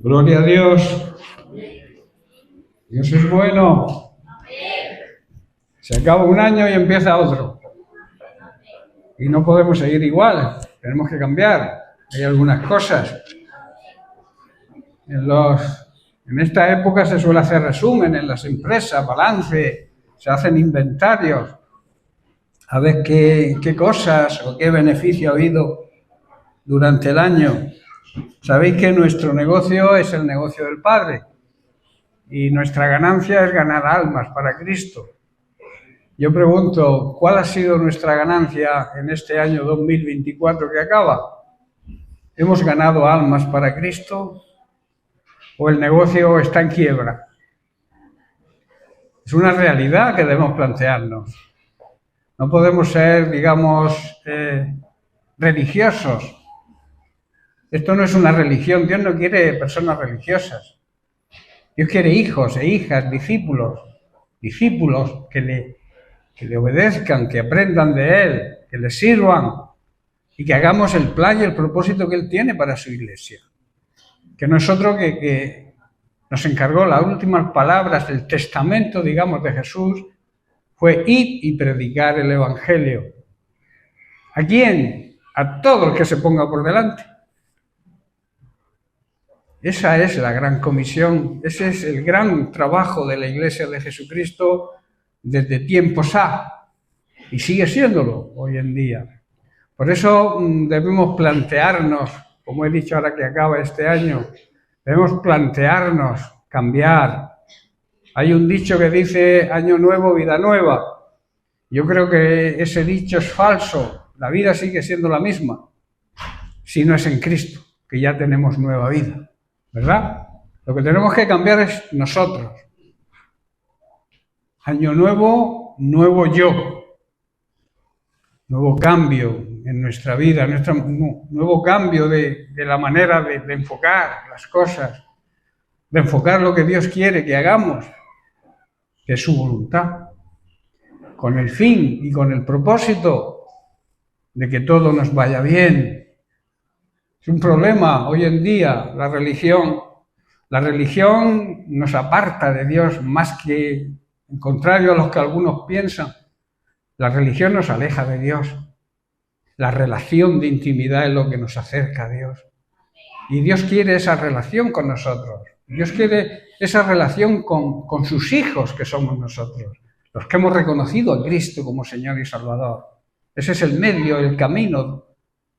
Gloria a Dios. Dios es bueno. Se acaba un año y empieza otro. Y no podemos seguir igual. Tenemos que cambiar. Hay algunas cosas. En esta época se suele hacer resumen en las empresas, balance, se hacen inventarios. A ver qué cosas o qué beneficio ha habido durante el año. Sabéis que nuestro negocio es el negocio del Padre y nuestra ganancia es ganar almas para Cristo. Yo pregunto, ¿cuál ha sido nuestra ganancia en este año 2024 que acaba? ¿Hemos ganado almas para Cristo o el negocio está en quiebra? Es una realidad que debemos plantearnos. No podemos ser, digamos, religiosos. Esto no es una religión. Dios no quiere personas religiosas. Dios quiere hijos e hijas, discípulos que le obedezcan, que aprendan de Él, que le sirvan y que hagamos el plan y el propósito que Él tiene para su iglesia. Que nosotros que nos encargó las últimas palabras del testamento, digamos, de Jesús, fue ir y predicar el Evangelio. ¿A quién? A todo el que se ponga por delante. Esa es la gran comisión, ese es el gran trabajo de la Iglesia de Jesucristo desde tiempos A, y sigue siéndolo hoy en día. Por eso debemos plantearnos, como he dicho ahora que acaba este año, debemos plantearnos cambiar. Hay un dicho que dice año nuevo, vida nueva. Yo creo que ese dicho es falso. La vida sigue siendo la misma, si no es en Cristo, que ya tenemos nueva vida. ¿Verdad? Lo que tenemos que cambiar es nosotros. Año nuevo, nuevo yo. Nuevo cambio en nuestra vida, nuevo cambio de la manera de enfocar las cosas, de enfocar lo que Dios quiere que hagamos, que es su voluntad, con el fin y con el propósito de que todo nos vaya bien. Es un problema hoy en día la religión. La religión nos aparta de Dios más que, en contrario a lo que algunos piensan, la religión nos aleja de Dios. La relación de intimidad es lo que nos acerca a Dios. Y Dios quiere esa relación con nosotros. Dios quiere esa relación con sus hijos que somos nosotros, los que hemos reconocido a Cristo como Señor y Salvador. Ese es el medio, el camino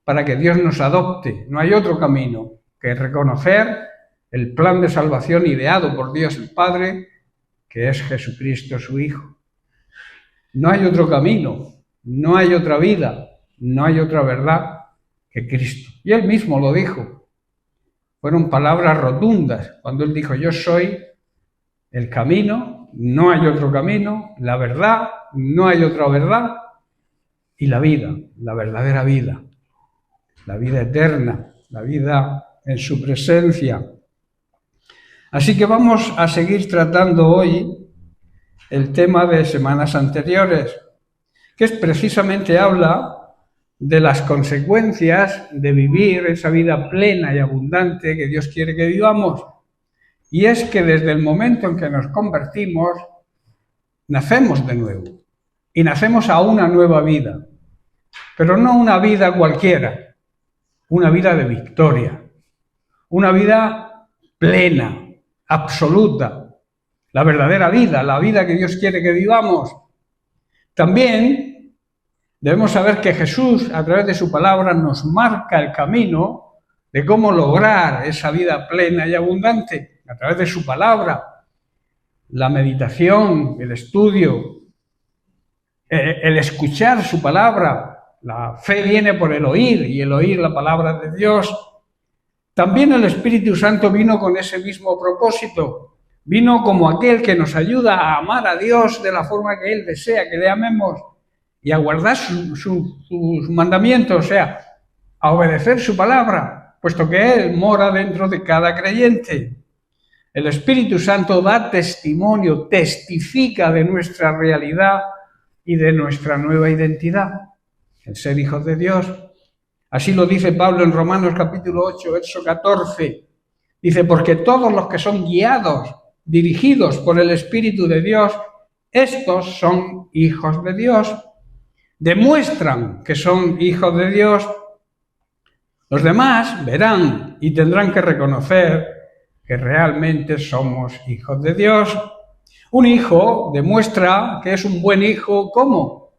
para que Dios nos adopte. No hay otro camino que reconocer el plan de salvación ideado por Dios el Padre, que es Jesucristo su Hijo. No hay otro camino, no hay otra vida, no hay otra verdad que Cristo. Y Él mismo lo dijo. Fueron palabras rotundas cuando Él dijo, yo soy el camino, no hay otro camino, la verdad, no hay otra verdad, y la vida, la verdadera vida. La vida eterna, la vida en su presencia. Así que vamos a seguir tratando hoy el tema de semanas anteriores, que es precisamente habla de las consecuencias de vivir esa vida plena y abundante que Dios quiere que vivamos. Y es que desde el momento en que nos convertimos, nacemos de nuevo y nacemos a una nueva vida, pero no una vida cualquiera. Una vida de victoria, una vida plena, absoluta, la verdadera vida, la vida que Dios quiere que vivamos. También debemos saber que Jesús, a través de su palabra, nos marca el camino de cómo lograr esa vida plena y abundante, a través de su palabra, la meditación, el estudio, el escuchar su palabra. La fe viene por el oír y el oír la palabra de Dios. También el Espíritu Santo vino con ese mismo propósito. Vino como aquel que nos ayuda a amar a Dios de la forma que Él desea que le amemos y a guardar sus mandamientos, o sea, a obedecer su palabra, puesto que Él mora dentro de cada creyente. El Espíritu Santo da testimonio, testifica de nuestra realidad y de nuestra nueva identidad. El ser hijos de Dios. Así lo dice Pablo en Romanos capítulo 8, verso 14. Dice, porque todos los que son guiados, dirigidos por el Espíritu de Dios, estos son hijos de Dios. Demuestran que son hijos de Dios. Los demás verán y tendrán que reconocer que realmente somos hijos de Dios. Un hijo demuestra que es un buen hijo, ¿cómo?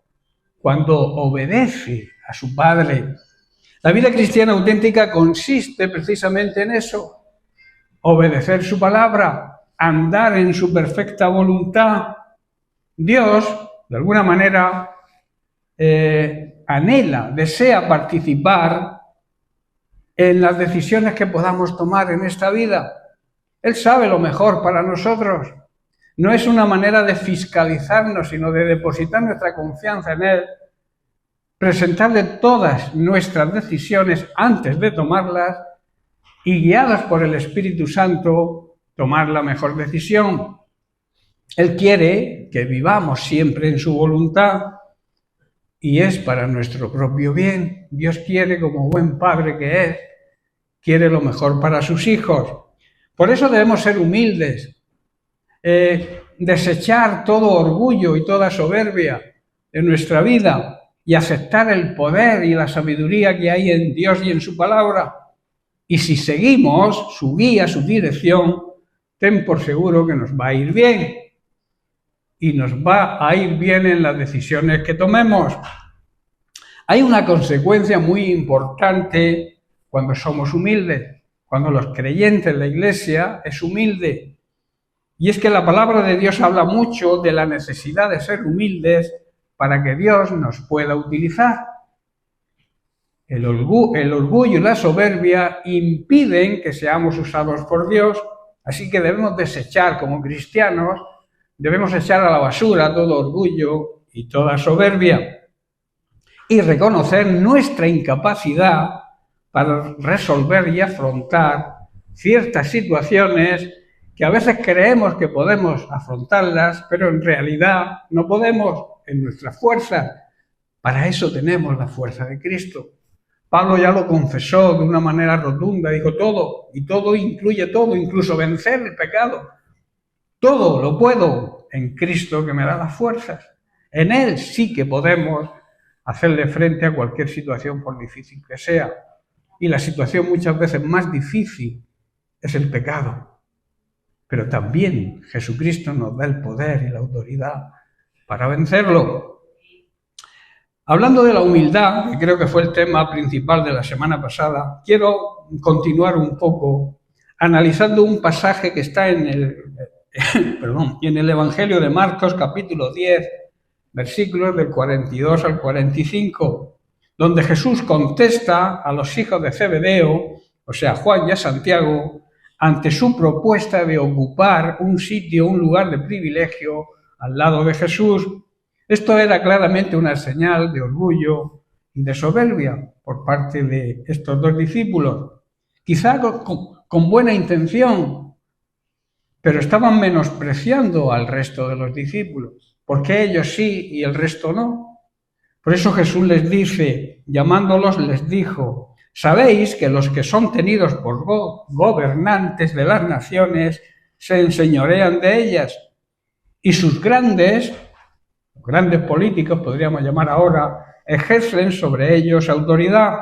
Cuando obedece a su padre. La vida cristiana auténtica consiste precisamente en eso: obedecer su palabra, andar en su perfecta voluntad. Dios, de alguna manera, anhela, desea participar en las decisiones que podamos tomar en esta vida. Él sabe lo mejor para nosotros. No es una manera de fiscalizarnos, sino de depositar nuestra confianza en Él, presentarle todas nuestras decisiones antes de tomarlas y, guiados por el Espíritu Santo, tomar la mejor decisión. Él quiere que vivamos siempre en su voluntad y es para nuestro propio bien. Dios quiere, como buen padre que es, quiere lo mejor para sus hijos. Por eso debemos ser humildes, desechar todo orgullo y toda soberbia de nuestra vida y aceptar el poder y la sabiduría que hay en Dios y en su palabra. Y si seguimos su guía, su dirección, ten por seguro que nos va a ir bien. Y nos va a ir bien en las decisiones que tomemos. Hay una consecuencia muy importante cuando somos humildes, cuando los creyentes, la Iglesia, es humilde. Y es que la palabra de Dios habla mucho de la necesidad de ser humildes para que Dios nos pueda utilizar. El orgullo y la soberbia impiden que seamos usados por Dios, así que debemos desechar, como cristianos, debemos echar a la basura todo orgullo y toda soberbia y reconocer nuestra incapacidad para resolver y afrontar ciertas situaciones que a veces creemos que podemos afrontarlas, pero en realidad no podemos en nuestras fuerzas. Para eso tenemos la fuerza de Cristo. Pablo ya lo confesó de una manera rotunda, dijo todo, y todo incluye todo, incluso vencer el pecado. Todo lo puedo en Cristo que me da las fuerzas. En Él sí que podemos hacerle frente a cualquier situación, por difícil que sea. Y la situación muchas veces más difícil es el pecado. Pero también Jesucristo nos da el poder y la autoridad para vencerlo. Hablando de la humildad, que creo que fue el tema principal de la semana pasada, quiero continuar un poco analizando un pasaje que está en el Evangelio de Marcos, capítulo 10, versículos del 42 al 45, donde Jesús contesta a los hijos de Zebedeo, o sea, Juan y a Santiago, ante su propuesta de ocupar un sitio, un lugar de privilegio al lado de Jesús. Esto era claramente una señal de orgullo y de soberbia por parte de estos dos discípulos, quizá con buena intención, pero estaban menospreciando al resto de los discípulos, porque ellos sí y el resto no. Por eso Jesús les dice, llamándolos, les dijo: sabéis que los que son tenidos por gobernantes de las naciones se enseñorean de ellas, y sus grandes políticos, podríamos llamar ahora, ejercen sobre ellos autoridad.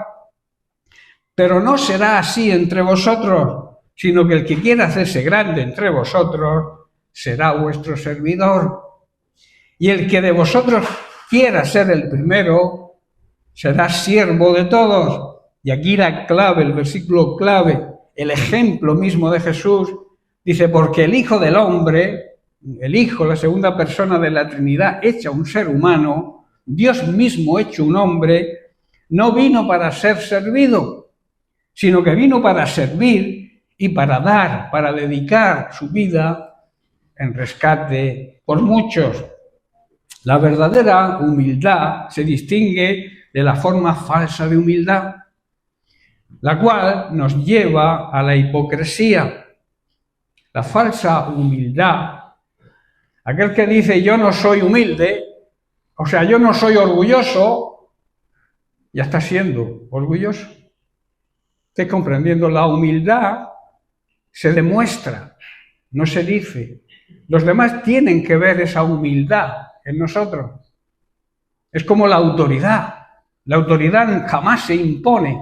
Pero no será así entre vosotros, sino que el que quiera hacerse grande entre vosotros será vuestro servidor. Y el que de vosotros quiera ser el primero será siervo de todos. Y aquí la clave, el versículo clave, el ejemplo mismo de Jesús, dice: porque el Hijo del Hombre, el Hijo, la segunda persona de la Trinidad, hecha un ser humano, Dios mismo hecho un hombre, no vino para ser servido, sino que vino para servir y para dar, para dedicar su vida en rescate por muchos. La verdadera humildad se distingue de la forma falsa de humildad, la cual nos lleva a la hipocresía. La falsa humildad, aquel que dice yo no soy humilde, o sea, yo no soy orgulloso, ya está siendo orgulloso. ¿Estáis comprendiendo? La humildad se demuestra, no se dice. Los demás tienen que ver esa humildad en nosotros. Es como la autoridad. La autoridad jamás se impone.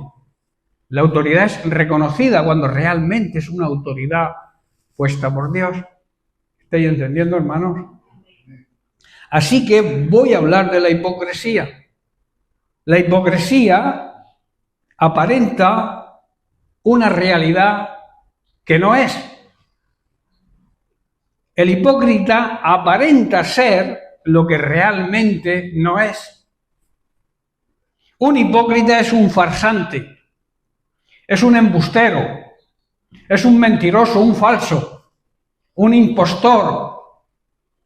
La autoridad es reconocida cuando realmente es una autoridad puesta por Dios. ¿Estáis entendiendo, hermanos? Así que voy a hablar de la hipocresía. La hipocresía aparenta una realidad que no es. El hipócrita aparenta ser lo que realmente no es. Un hipócrita es un farsante, es un embustero, es un mentiroso, un falso, un impostor,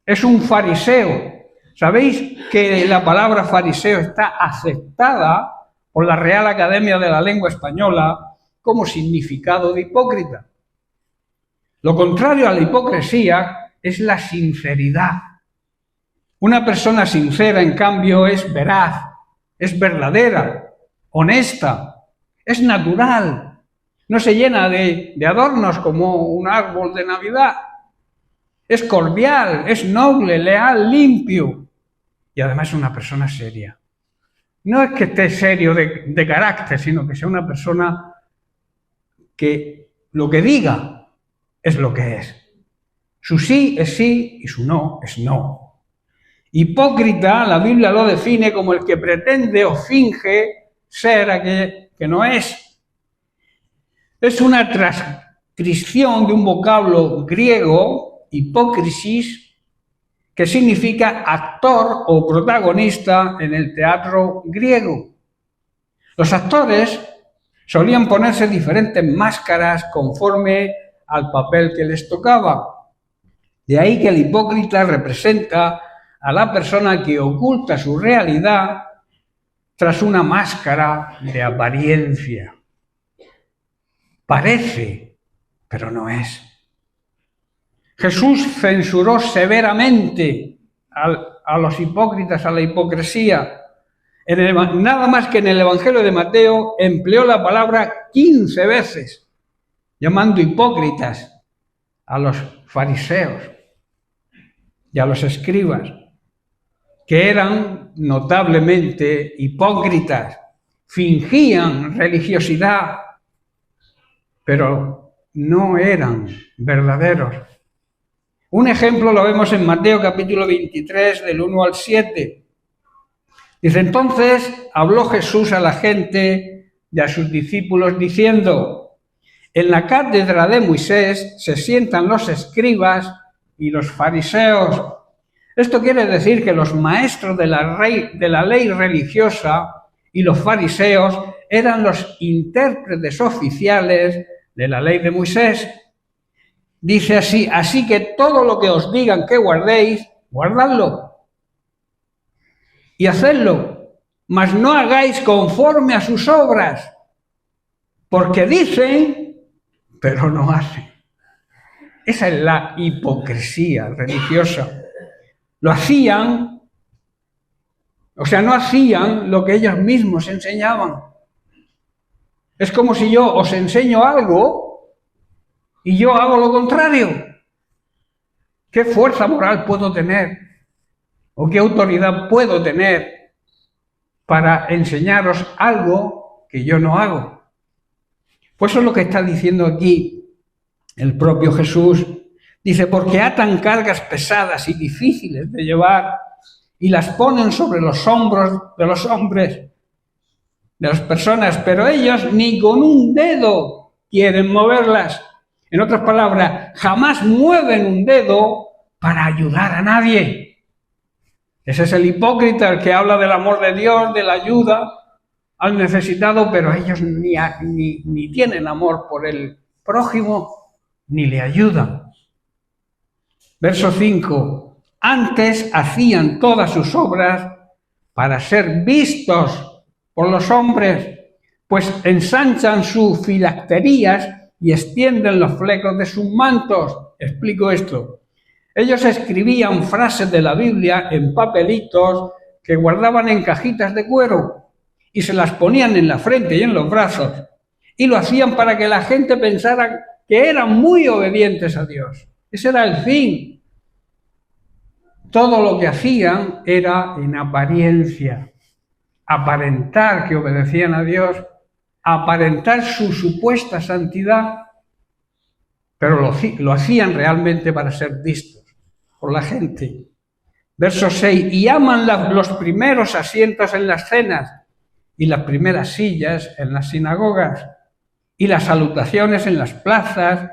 es un fariseo. ¿Sabéis que la palabra fariseo está aceptada por la Real Academia de la Lengua Española como significado de hipócrita? Lo contrario a la hipocresía es la sinceridad. Una persona sincera, en cambio, es veraz, es verdadera, honesta, es natural, no se llena de adornos como un árbol de Navidad. Es cordial, es noble, leal, limpio y además es una persona seria. No es que esté serio de carácter, sino que sea una persona que lo que diga es lo que es. Su sí es sí y su no es no. Hipócrita, la Biblia lo define como el que pretende o finge ser aquel que no es. Es una transcripción de un vocablo griego, hipócrisis, que significa actor o protagonista en el teatro griego. Los actores solían ponerse diferentes máscaras conforme al papel que les tocaba. De ahí que el hipócrita representa a la persona que oculta su realidad tras una máscara de apariencia. Parece, pero no es. Jesús censuró severamente a los hipócritas, a la hipocresía. Nada más que en el Evangelio de Mateo empleó la palabra 15 veces, llamando hipócritas a los fariseos y a los escribas, que eran notablemente hipócritas, fingían religiosidad, pero no eran verdaderos. Un ejemplo lo vemos en Mateo capítulo 23, del 1 al 7. Dice, entonces habló Jesús a la gente y a sus discípulos diciendo, en la cátedra de Moisés se sientan los escribas y los fariseos. Esto quiere decir que los maestros de la ley religiosa y los fariseos eran los intérpretes oficiales de la ley de Moisés. Dice así que todo lo que os digan que guardéis, guardadlo y hacedlo, mas no hagáis conforme a sus obras, porque dicen, pero no hacen. Esa es la hipocresía religiosa. Lo hacían, no hacían lo que ellos mismos enseñaban. Es como si yo os enseño algo y yo hago lo contrario. ¿Qué fuerza moral puedo tener? ¿O qué autoridad puedo tener para enseñaros algo que yo no hago? Pues eso es lo que está diciendo aquí el propio Jesús. Dice, porque atan cargas pesadas y difíciles de llevar y las ponen sobre los hombros de los hombres, de las personas, pero ellos ni con un dedo quieren moverlas. En otras palabras, jamás mueven un dedo para ayudar a nadie. Ese es el hipócrita, el que habla del amor de Dios, de la ayuda al necesitado, pero ellos ni tienen amor por el prójimo, ni le ayudan. Verso 5. Antes hacían todas sus obras para ser vistos por los hombres, pues ensanchan sus filacterías y extienden los flecos de sus mantos. Explico esto. Ellos escribían frases de la Biblia en papelitos que guardaban en cajitas de cuero y se las ponían en la frente y en los brazos. Y lo hacían para que la gente pensara que eran muy obedientes a Dios. Ese era el fin. Todo lo que hacían era en apariencia, aparentar que obedecían a Dios, aparentar su supuesta santidad, pero lo hacían realmente para ser vistos por la gente. Verso 6, y aman los primeros asientos en las cenas y las primeras sillas en las sinagogas y las salutaciones en las plazas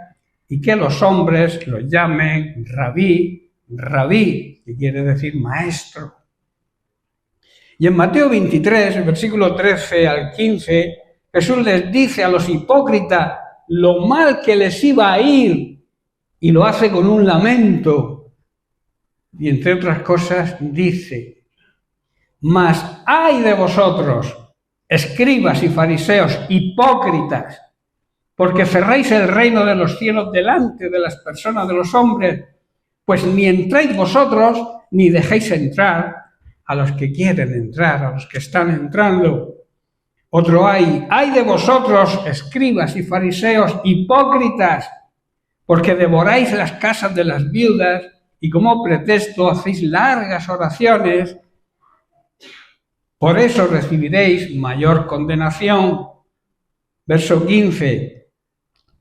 y que los hombres los llamen rabí, rabí, que quiere decir maestro. Y en Mateo 23, versículo 13 al 15, Jesús les dice a los hipócritas lo mal que les iba a ir y lo hace con un lamento. Y entre otras cosas dice, mas ay de vosotros, escribas y fariseos, hipócritas, porque cerráis el reino de los cielos delante de las personas de los hombres, pues ni entráis vosotros, ni dejéis entrar a los que quieren entrar, a los que están entrando. Otro ay de vosotros, escribas y fariseos, hipócritas, porque devoráis las casas de las viudas y como pretexto hacéis largas oraciones, por eso recibiréis mayor condenación. Verso 15,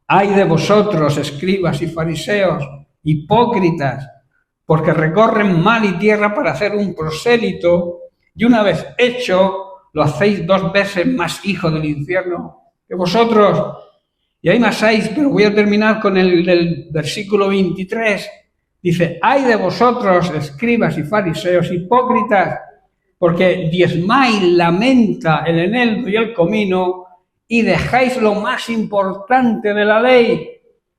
ay de vosotros, escribas y fariseos, hipócritas, porque recorren mar y tierra para hacer un prosélito, y una vez hecho, lo hacéis 2 veces más hijo del infierno que vosotros. Y hay más hay, pero voy a terminar con el del versículo 23. Dice, ay de vosotros, escribas y fariseos, hipócritas, porque diezmáis la menta, el eneldo y el comino, y dejáis lo más importante de la ley,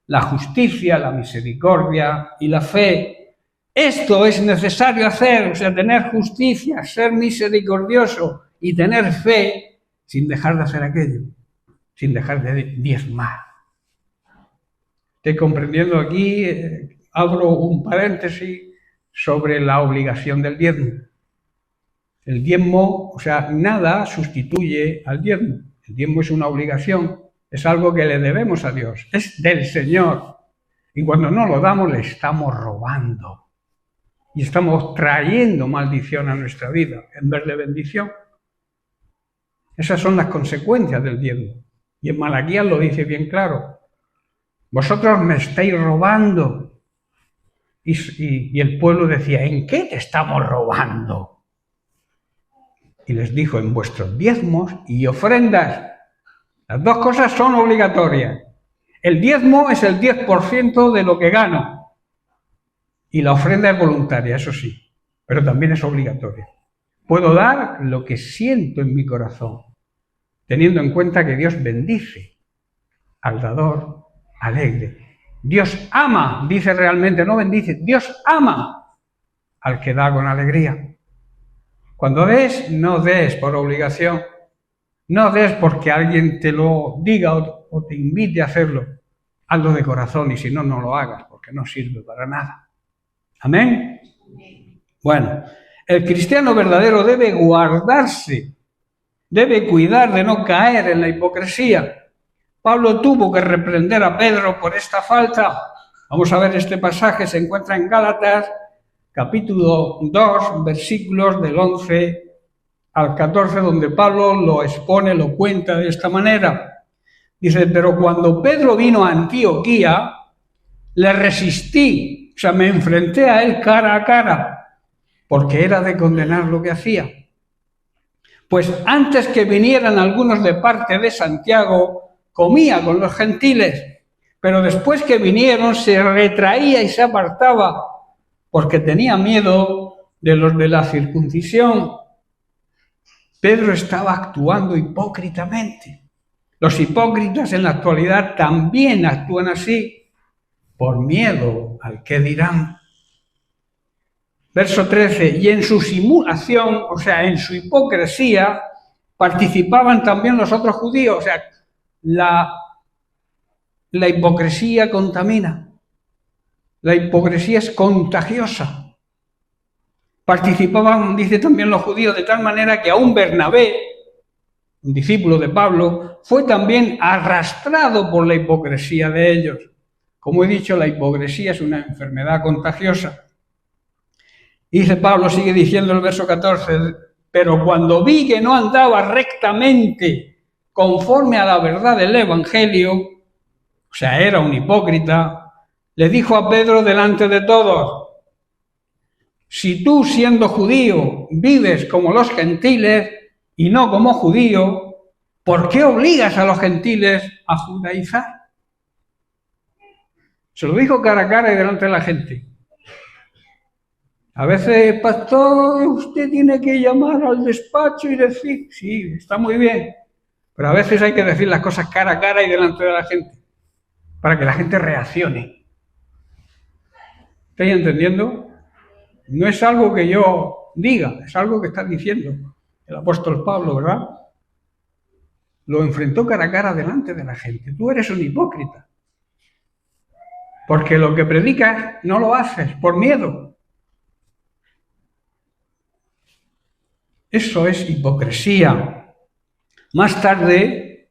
la justicia, la misericordia y la fe. Esto es necesario hacer, o sea, tener justicia, ser misericordioso y tener fe, sin dejar de hacer aquello, sin dejar de diezmar. Estoy comprendiendo aquí, abro un paréntesis sobre la obligación del diezmo. El diezmo, o sea, nada sustituye al diezmo. El diezmo es una obligación, es algo que le debemos a Dios, es del Señor. Y cuando no lo damos, le estamos robando. Y estamos trayendo maldición a nuestra vida en vez de bendición. Esas son las consecuencias del diezmo. Y en Malaquías lo dice bien claro. Vosotros me estáis robando. Y el pueblo decía, ¿en qué te estamos robando? Y les dijo, en vuestros diezmos y ofrendas. Las 2 cosas son obligatorias. El diezmo es el 10% de lo que gano. Y la ofrenda es voluntaria, eso sí, pero también es obligatoria. Puedo dar lo que siento en mi corazón, teniendo en cuenta que Dios bendice al dador alegre. Dios ama, dice realmente, no bendice, Dios ama al que da con alegría. Cuando des, no des por obligación, no des porque alguien te lo diga o te invite a hacerlo. Hazlo de corazón y si no, no lo hagas, porque no sirve para nada. ¿Amén? Bueno, el cristiano verdadero debe guardarse, debe cuidar de no caer en la hipocresía. Pablo tuvo que reprender a Pedro por esta falta. Vamos a ver este pasaje, se encuentra en Gálatas, capítulo 2, versículos del 11 al 14, donde Pablo lo expone, lo cuenta de esta manera. Dice, pero cuando Pedro vino a Antioquía, le resistí, o sea, me enfrenté a él cara a cara, porque era de condenar lo que hacía. Pues antes que vinieran algunos de parte de Santiago, comía con los gentiles, pero después que vinieron se retraía y se apartaba, porque tenía miedo de los de la circuncisión. Pedro estaba actuando hipócritamente. Los hipócritas en la actualidad también actúan así, por miedo al que dirán. Verso 13, y en su simulación, o sea, en su hipocresía, participaban también los otros judíos, o sea, la hipocresía contamina, la hipocresía es contagiosa. Participaban, dice también los judíos, de tal manera que aún Bernabé, un discípulo de Pablo, fue también arrastrado por la hipocresía de ellos. Como he dicho, la hipocresía es una enfermedad contagiosa. Y dice Pablo, sigue diciendo el verso 14, pero cuando vi que no andaba rectamente conforme a la verdad del Evangelio, o sea, era un hipócrita, le dijo a Pedro delante de todos, si tú siendo judío vives como los gentiles y no como judío, ¿por qué obligas a los gentiles a judaizar? Se lo dijo cara a cara y delante de la gente. A veces, pastor, usted tiene que llamar al despacho y decir, sí, está muy bien, pero a veces hay que decir las cosas cara a cara y delante de la gente, para que la gente reaccione. ¿Estáis entendiendo? No es algo que yo diga, es algo que está diciendo el apóstol Pablo, ¿verdad? Lo enfrentó cara a cara delante de la gente. Tú eres un hipócrita, porque lo que predicas no lo haces por miedo. Eso es hipocresía. Más tarde,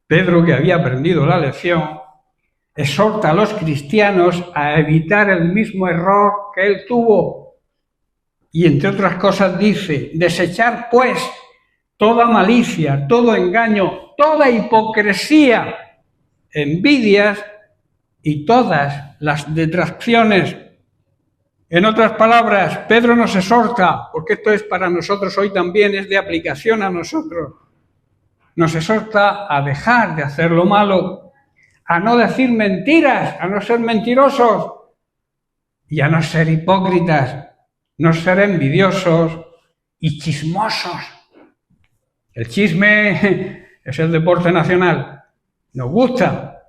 Pedro, que había aprendido la lección, exhorta a los cristianos a evitar el mismo error que él tuvo. Y entre otras cosas dice, desechar pues toda malicia, todo engaño, toda hipocresía, envidias y todas las detracciones. En otras palabras, Pedro nos exhorta, porque esto es para nosotros hoy también, es de aplicación a nosotros. Nos exhorta a dejar de hacer lo malo, a no decir mentiras, a no ser mentirosos y a no ser hipócritas, no ser envidiosos y chismosos. El chisme es el deporte nacional. Nos gusta.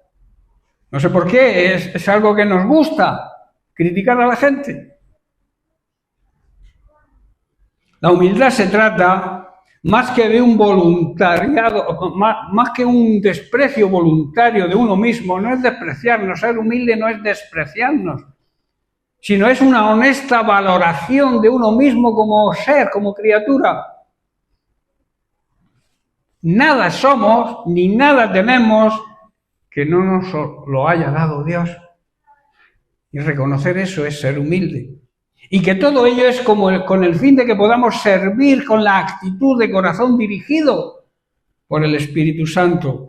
No sé por qué, es algo que nos gusta, criticar a la gente. La humildad se trata más que de un voluntariado, más que un desprecio voluntario de uno mismo, no es despreciarnos, ser humilde no es despreciarnos, sino es una honesta valoración de uno mismo como ser, como criatura. Nada somos ni nada tenemos que no nos lo haya dado Dios. Y reconocer eso es ser humilde. Y que todo ello es con el fin de que podamos servir con la actitud de corazón dirigido por el Espíritu Santo.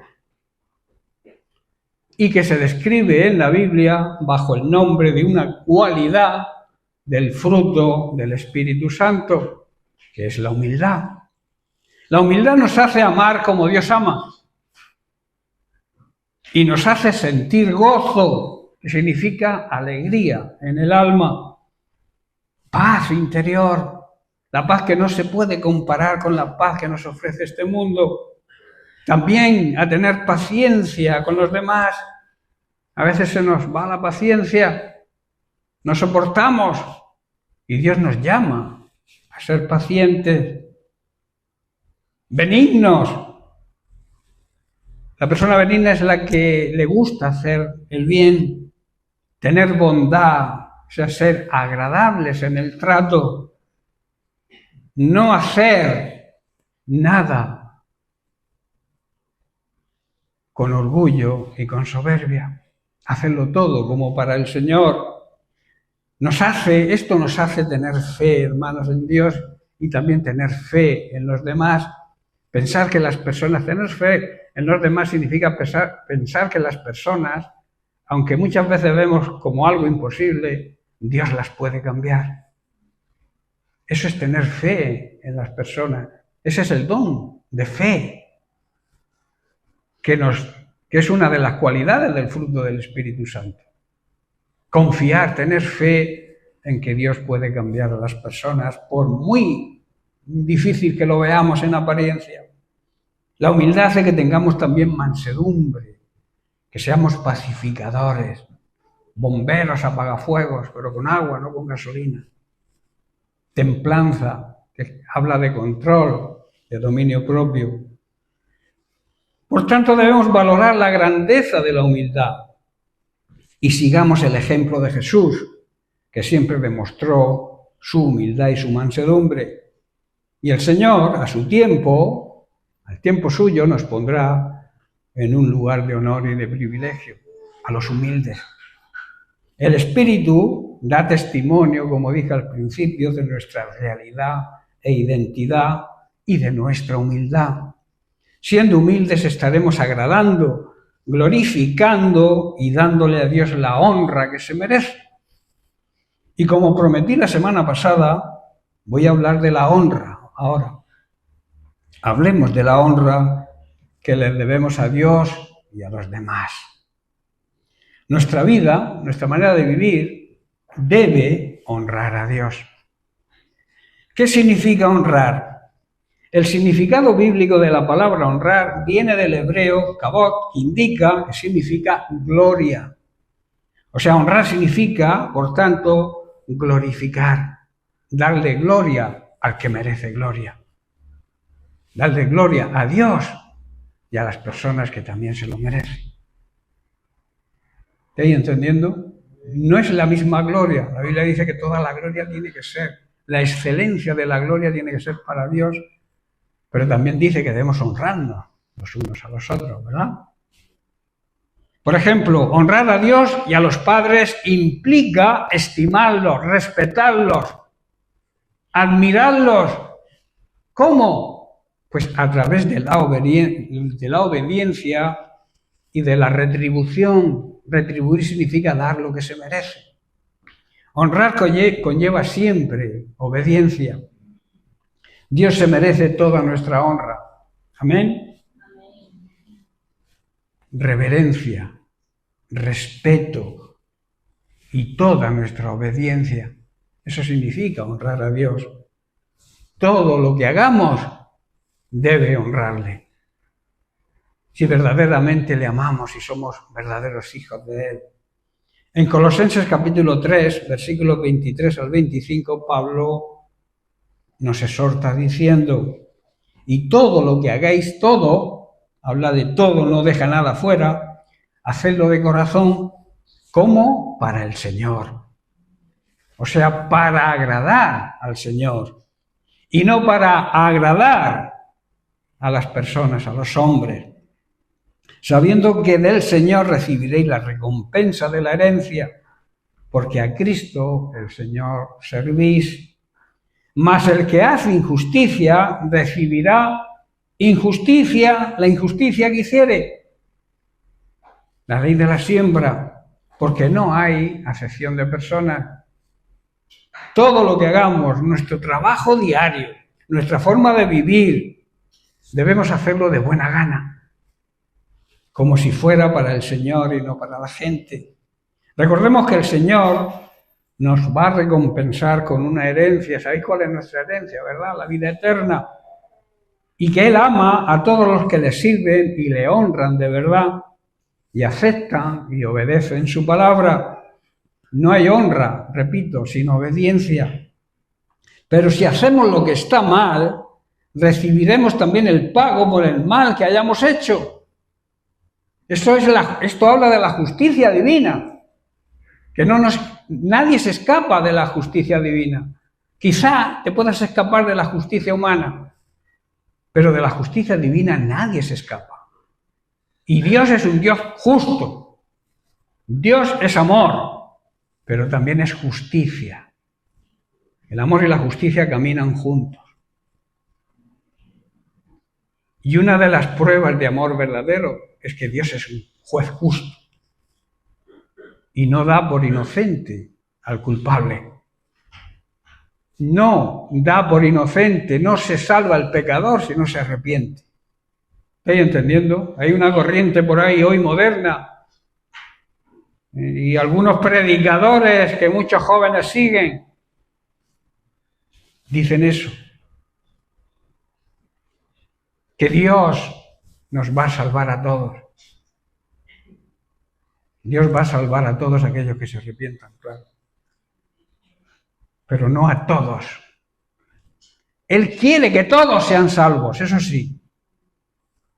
Y que se describe en la Biblia bajo el nombre de una cualidad del fruto del Espíritu Santo, que es la humildad. La humildad nos hace amar como Dios ama. Y nos hace sentir gozo, que significa alegría en el alma. Paz interior, la paz que no se puede comparar con la paz que nos ofrece este mundo. También a tener paciencia con los demás. A veces se nos va la paciencia, no soportamos y Dios nos llama a ser pacientes, benignos. La persona benigna es la que le gusta hacer el bien, tener bondad, o sea, ser agradables en el trato, no hacer nada con orgullo y con soberbia, hacerlo todo como para el Señor. Esto nos hace tener fe, hermanos, en Dios y también tener fe en los demás. Pensar que las personas, tener fe en los demás significa pensar que las personas, aunque muchas veces vemos como algo imposible, Dios las puede cambiar. Eso es tener fe en las personas. Ese es el don de fe, que es una de las cualidades del fruto del Espíritu Santo. Confiar, tener fe en que Dios puede cambiar a las personas, por muy difícil que lo veamos en apariencia. La humildad hace que tengamos también mansedumbre, que seamos pacificadores, bomberos apagafuegos, pero con agua, no con gasolina. Templanza, que habla de control, de dominio propio. Por tanto, debemos valorar la grandeza de la humildad y sigamos el ejemplo de Jesús, que siempre demostró su humildad y su mansedumbre. Y el Señor, a su tiempo, al tiempo suyo, nos pondrá en un lugar de honor y de privilegio, a los humildes. El Espíritu da testimonio, como dije al principio, de nuestra realidad e identidad y de nuestra humildad. Siendo humildes estaremos agradando, glorificando y dándole a Dios la honra que se merece. Y como prometí la semana pasada, voy a hablar de la honra ahora. Hablemos de la honra que le debemos a Dios y a los demás. Nuestra vida, nuestra manera de vivir, debe honrar a Dios. ¿Qué significa honrar? El significado bíblico de la palabra honrar viene del hebreo kabod, que indica, que significa gloria. O sea, honrar significa, por tanto, glorificar, darle gloria al que merece gloria. Darle gloria a Dios y a las personas que también se lo merecen. ¿Estáis entendiendo? No es la misma gloria. La Biblia dice que toda la gloria tiene que ser, la excelencia de la gloria tiene que ser para Dios, pero también dice que debemos honrarnos los unos a los otros, ¿verdad? Por ejemplo, honrar a Dios y a los padres implica estimarlos, respetarlos, admirarlos. ¿Cómo? Pues a través de la obediencia y de la retribución. Retribuir significa dar lo que se merece. Honrar conlleva siempre obediencia. Dios se merece toda nuestra honra. Amén. Reverencia, respeto y toda nuestra obediencia. Eso significa honrar a Dios. Todo lo que hagamos debe honrarle. Si verdaderamente le amamos y somos verdaderos hijos de Él. En Colosenses capítulo 3, versículos 23 al 25, Pablo nos exhorta diciendo: y todo lo que hagáis, todo, habla de todo, no deja nada fuera, hacedlo de corazón, como para el Señor. O sea, para agradar al Señor. Y no para agradar a las personas, a los hombres. Sabiendo que del Señor recibiréis la recompensa de la herencia, porque a Cristo, el Señor, servís. Mas el que hace injusticia recibirá injusticia, la injusticia que hiciere. La ley de la siembra, porque no hay acepción de personas. Todo lo que hagamos, nuestro trabajo diario, nuestra forma de vivir, debemos hacerlo de buena gana, como si fuera para el Señor y no para la gente. Recordemos que el Señor nos va a recompensar con una herencia. ¿Sabéis cuál es nuestra herencia, verdad? La vida eterna. Y que Él ama a todos los que le sirven y le honran de verdad y aceptan y obedecen su palabra. No hay honra, repito, sin obediencia. Pero si hacemos lo que está mal, recibiremos también el pago por el mal que hayamos hecho. Esto habla de la justicia divina, que nadie se escapa de la justicia divina. Quizá te puedas escapar de la justicia humana, pero de la justicia divina nadie se escapa. Y Dios es un Dios justo. Dios es amor, pero también es justicia. El amor y la justicia caminan juntos. Y una de las pruebas de amor verdadero es que Dios es un juez justo y no da por inocente al culpable. No da por inocente, no se salva al pecador si no se arrepiente. ¿Estáis entendiendo? Hay una corriente por ahí hoy moderna y algunos predicadores que muchos jóvenes siguen dicen eso, que Dios nos va a salvar a todos. Dios va a salvar a todos aquellos que se arrepientan, claro. Pero no a todos. Él quiere que todos sean salvos, eso sí.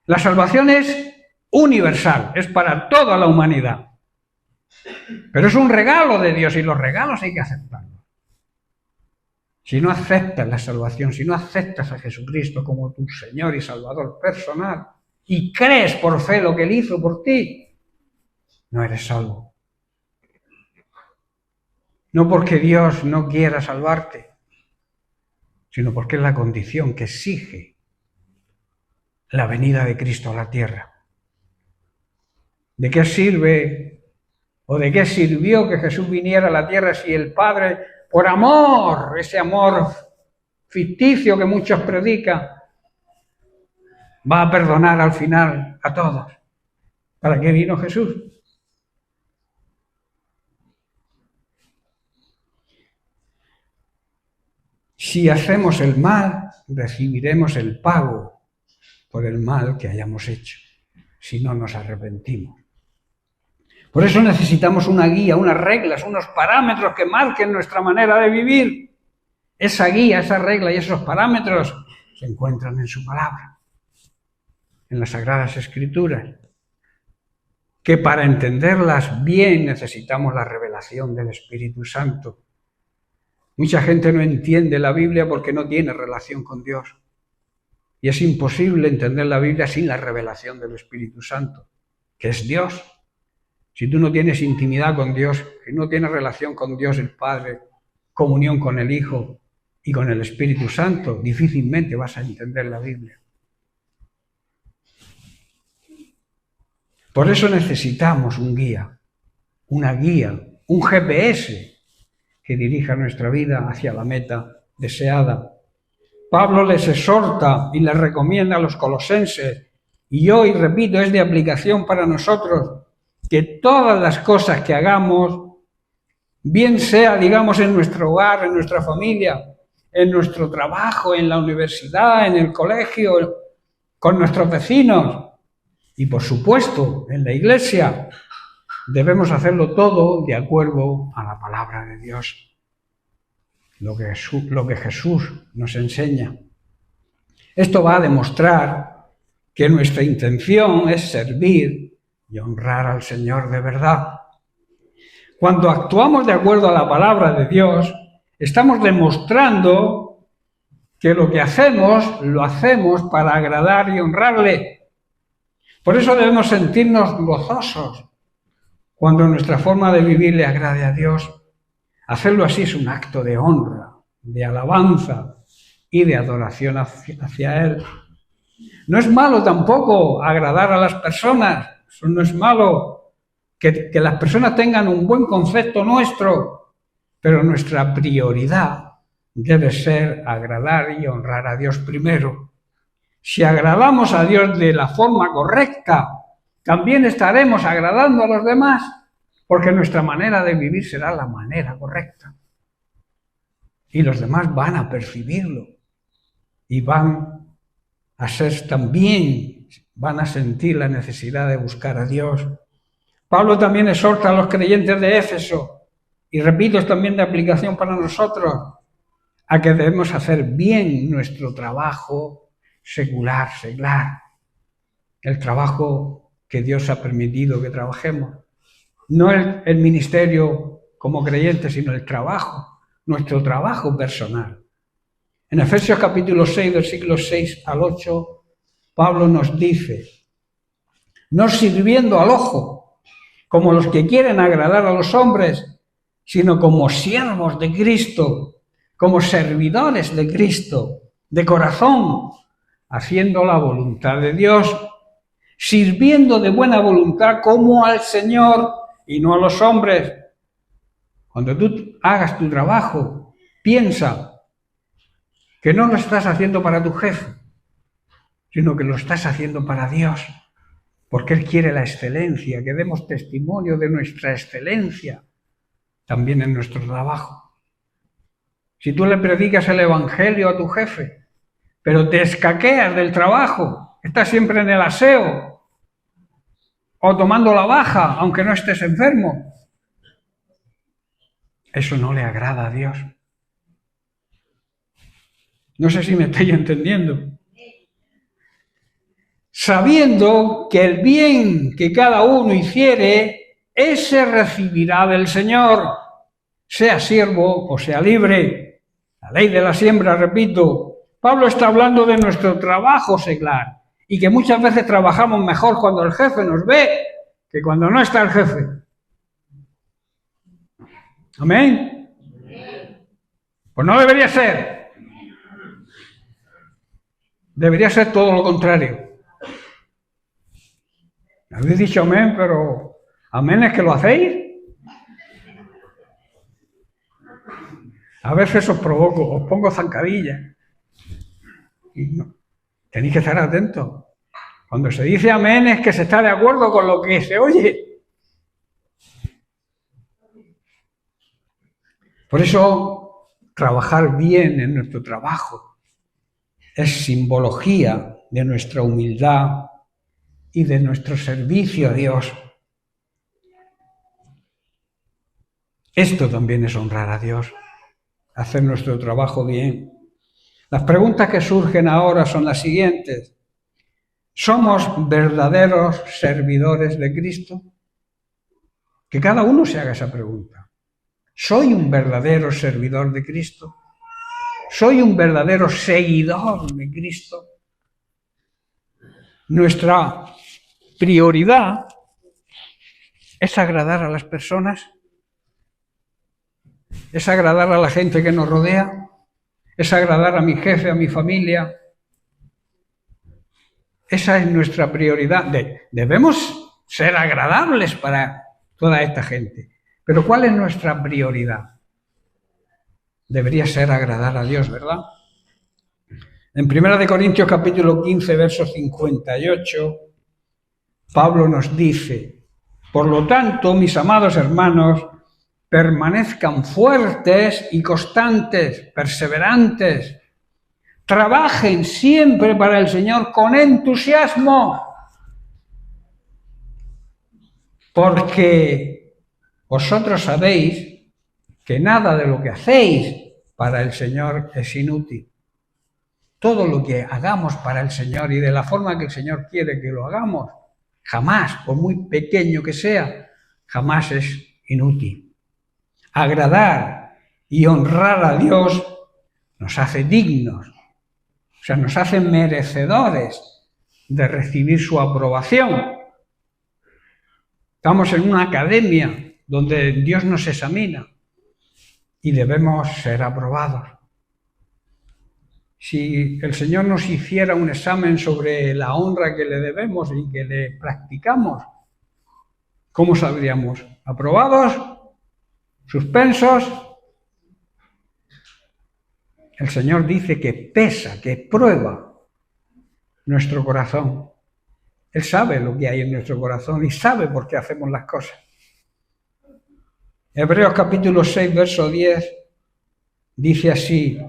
La salvación es universal, es para toda la humanidad. Pero es un regalo de Dios y los regalos hay que aceptarlos. Si no aceptas la salvación, si no aceptas a Jesucristo como tu Señor y Salvador personal y crees por fe lo que Él hizo por ti, no eres salvo. No porque Dios no quiera salvarte, sino porque es la condición que exige la venida de Cristo a la tierra. ¿De qué sirve o de qué sirvió que Jesús viniera a la tierra si el Padre, por amor, ese amor ficticio que muchos predican, va a perdonar al final a todos? ¿Para qué vino Jesús? Si hacemos el mal, recibiremos el pago por el mal que hayamos hecho, si no nos arrepentimos. Por eso necesitamos una guía, unas reglas, unos parámetros que marquen nuestra manera de vivir. Esa guía, esa regla y esos parámetros se encuentran en su palabra, en las Sagradas Escrituras, que para entenderlas bien necesitamos la revelación del Espíritu Santo. Mucha gente no entiende la Biblia porque no tiene relación con Dios. Y es imposible entender la Biblia sin la revelación del Espíritu Santo, que es Dios. Si tú no tienes intimidad con Dios, si no tienes relación con Dios el Padre, comunión con el Hijo y con el Espíritu Santo, difícilmente vas a entender la Biblia. Por eso necesitamos un guía, una guía, un GPS que dirija nuestra vida hacia la meta deseada. Pablo les exhorta y les recomienda a los colosenses, y hoy, repito, es de aplicación para nosotros, que todas las cosas que hagamos, bien sea, digamos, en nuestro hogar, en nuestra familia, en nuestro trabajo, en la universidad, en el colegio, con nuestros vecinos y, por supuesto, en la iglesia, debemos hacerlo todo de acuerdo a la palabra de Dios, lo que Jesús nos enseña. Esto va a demostrar que nuestra intención es servir y honrar al Señor de verdad. Cuando actuamos de acuerdo a la palabra de Dios, estamos demostrando que lo que hacemos, lo hacemos para agradar y honrarle. Por eso debemos sentirnos gozosos cuando nuestra forma de vivir le agrade a Dios. Hacerlo así es un acto de honra, de alabanza y de adoración hacia Él. No es malo tampoco agradar a las personas, eso no es malo que las personas tengan un buen concepto nuestro, pero nuestra prioridad debe ser agradar y honrar a Dios primero. Si agradamos a Dios de la forma correcta, también estaremos agradando a los demás, porque nuestra manera de vivir será la manera correcta. Y los demás van a percibirlo y van a ser también, van a sentir la necesidad de buscar a Dios. Pablo también exhorta a los creyentes de Éfeso, y repito, es también de aplicación para nosotros, a que debemos hacer bien nuestro trabajo secular, seglar, el trabajo que Dios ha permitido que trabajemos. No el ministerio como creyentes, sino el trabajo, nuestro trabajo personal. En Efesios capítulo 6, versículos 6 al 8, Pablo nos dice: no sirviendo al ojo, como los que quieren agradar a los hombres, sino como siervos de Cristo, como servidores de Cristo, de corazón, haciendo la voluntad de Dios, sirviendo de buena voluntad como al Señor y no a los hombres. Cuando tú hagas tu trabajo, piensa que no lo estás haciendo para tu jefe, sino que lo estás haciendo para Dios, porque Él quiere la excelencia, que demos testimonio de nuestra excelencia también en nuestro trabajo. Si tú le predicas el Evangelio a tu jefe, pero te escaqueas del trabajo, estás siempre en el aseo o tomando la baja, aunque no estés enfermo, eso no le agrada a Dios. No sé si me estoy entendiendo. Sabiendo que el bien que cada uno hiciere, ese recibirá del Señor, sea siervo o sea libre. La ley de la siembra, repito. Pablo está hablando de nuestro trabajo seglar y que muchas veces trabajamos mejor cuando el jefe nos ve que cuando no está el jefe. Amén. Pues no debería ser. Debería ser todo lo contrario. Habéis dicho amén, pero amén es que lo hacéis. A veces os provoco, os pongo zancadillas. Y no, tenéis que estar atentos. Cuando se dice amén es que se está de acuerdo con lo que se oye. Por eso, trabajar bien en nuestro trabajo es simbología de nuestra humildad y de nuestro servicio a Dios. Esto también es honrar a Dios, hacer nuestro trabajo bien. Las preguntas que surgen ahora son las siguientes. ¿Somos verdaderos servidores de Cristo? Que cada uno se haga esa pregunta. ¿Soy un verdadero servidor de Cristo? ¿Soy un verdadero seguidor de Cristo? Nuestra prioridad es agradar a las personas, es agradar a la gente que nos rodea, es agradar a mi jefe, a mi familia. Esa es nuestra prioridad. Debemos ser agradables para toda esta gente. Pero ¿cuál es nuestra prioridad? Debería ser agradar a Dios, ¿verdad? En 1 Corintios capítulo 15, verso 58, Pablo nos dice: por lo tanto, mis amados hermanos, permanezcan fuertes y constantes, perseverantes. Trabajen siempre para el Señor con entusiasmo, porque vosotros sabéis que nada de lo que hacéis para el Señor es inútil. Todo lo que hagamos para el Señor y de la forma que el Señor quiere que lo hagamos, jamás, por muy pequeño que sea, jamás es inútil. Agradar y honrar a Dios nos hace dignos, o sea, nos hace merecedores de recibir su aprobación. Estamos en una academia donde Dios nos examina y debemos ser aprobados. Si el Señor nos hiciera un examen sobre la honra que le debemos y que le practicamos, ¿cómo sabríamos? ¿Aprobados? ¿Suspensos? El Señor dice que pesa, que prueba nuestro corazón. Él sabe lo que hay en nuestro corazón y sabe por qué hacemos las cosas. Hebreos capítulo 6, verso 10, dice así: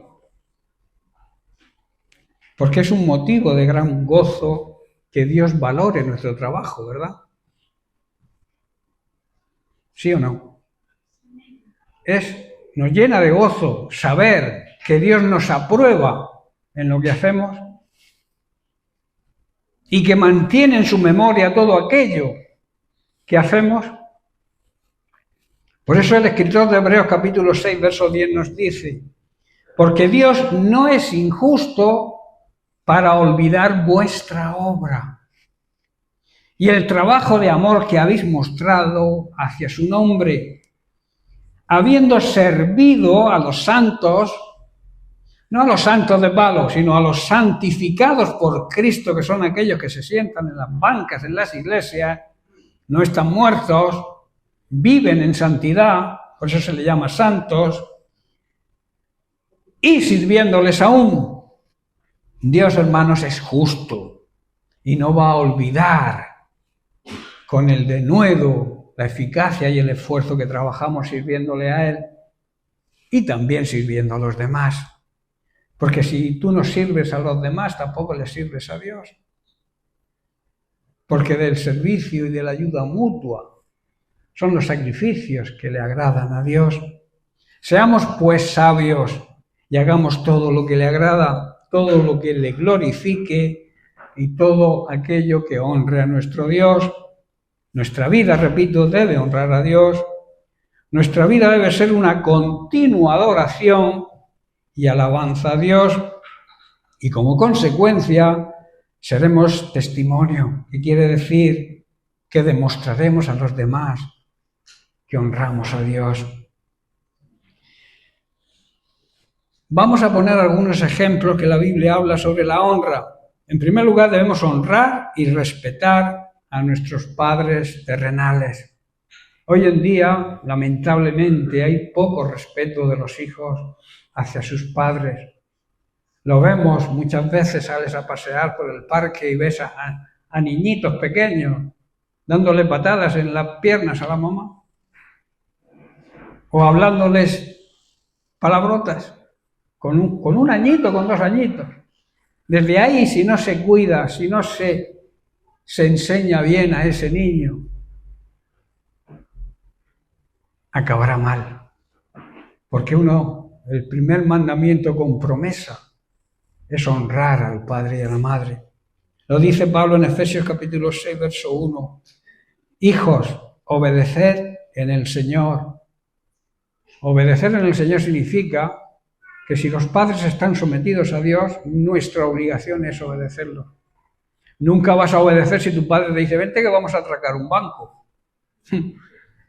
porque es un motivo de gran gozo que Dios valore nuestro trabajo, ¿verdad? ¿Sí o no? Nos llena de gozo saber que Dios nos aprueba en lo que hacemos y que mantiene en su memoria todo aquello que hacemos. Por eso el escritor de Hebreos capítulo 6, verso 10 nos dice: porque Dios no es injusto para olvidar vuestra obra y el trabajo de amor que habéis mostrado hacia su nombre, habiendo servido a los santos, no a los santos de palo, sino a los santificados por Cristo, que son aquellos que se sientan en las bancas, en las iglesias, no están muertos, viven en santidad, por eso se les llama santos, y sirviéndoles aún. Dios, hermanos, es justo y no va a olvidar con el denuedo la eficacia y el esfuerzo que trabajamos sirviéndole a Él y también sirviendo a los demás. Porque si tú no sirves a los demás, tampoco le sirves a Dios. Porque del servicio y de la ayuda mutua son los sacrificios que le agradan a Dios. Seamos pues sabios y hagamos todo lo que le agrada, todo lo que le glorifique y todo aquello que honre a nuestro Dios. Nuestra vida, repito, debe honrar a Dios. Nuestra vida debe ser una continua adoración y alabanza a Dios. Y como consecuencia, seremos testimonio, que quiere decir que demostraremos a los demás que honramos a Dios. Vamos a poner algunos ejemplos que la Biblia habla sobre la honra. En primer lugar, debemos honrar y respetar a nuestros padres terrenales. Hoy en día, lamentablemente, hay poco respeto de los hijos hacia sus padres. Lo vemos muchas veces, sales a pasear por el parque y ves a niñitos pequeños dándole patadas en las piernas a la mamá o hablándoles palabrotas con un añito, con 2 añitos. Desde ahí, si no se cuida, si no se enseña bien a ese niño, acabará mal. Porque el primer mandamiento con promesa es honrar al padre y a la madre. Lo dice Pablo en Efesios capítulo 6, verso 1. Hijos, obedeced en el Señor. Obedecer en el Señor significa que si los padres están sometidos a Dios, nuestra obligación es obedecerlo. Nunca vas a obedecer si tu padre te dice, vente que vamos a atracar un banco.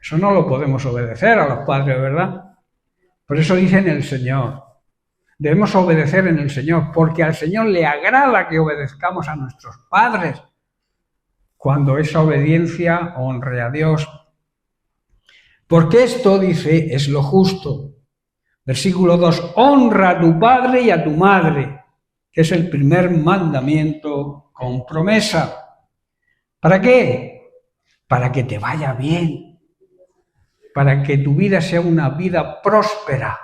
Eso no lo podemos obedecer a los padres, ¿verdad? Por eso dice en el Señor. Debemos obedecer en el Señor, porque al Señor le agrada que obedezcamos a nuestros padres, cuando esa obediencia honre a Dios. Porque esto, dice, es lo justo. Versículo 2, honra a tu padre y a tu madre, que es el primer mandamiento con promesa. ¿Para qué? Para que te vaya bien, para que tu vida sea una vida próspera.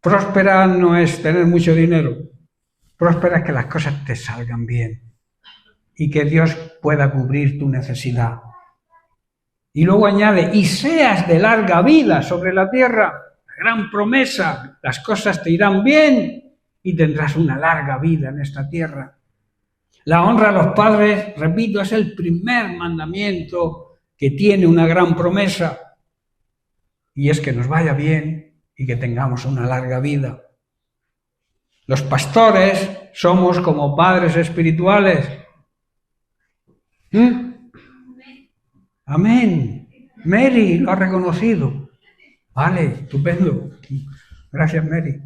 Próspera no es tener mucho dinero, próspera es que las cosas te salgan bien y que Dios pueda cubrir tu necesidad. Y luego añade, y seas de larga vida sobre la tierra, gran promesa, las cosas te irán bien y tendrás una larga vida en esta tierra. La honra a los padres, repito, es el primer mandamiento que tiene una gran promesa, y es que nos vaya bien y que tengamos una larga vida. Los pastores somos como padres espirituales. Amén. Mary lo ha reconocido. Vale, estupendo. Gracias, Mary.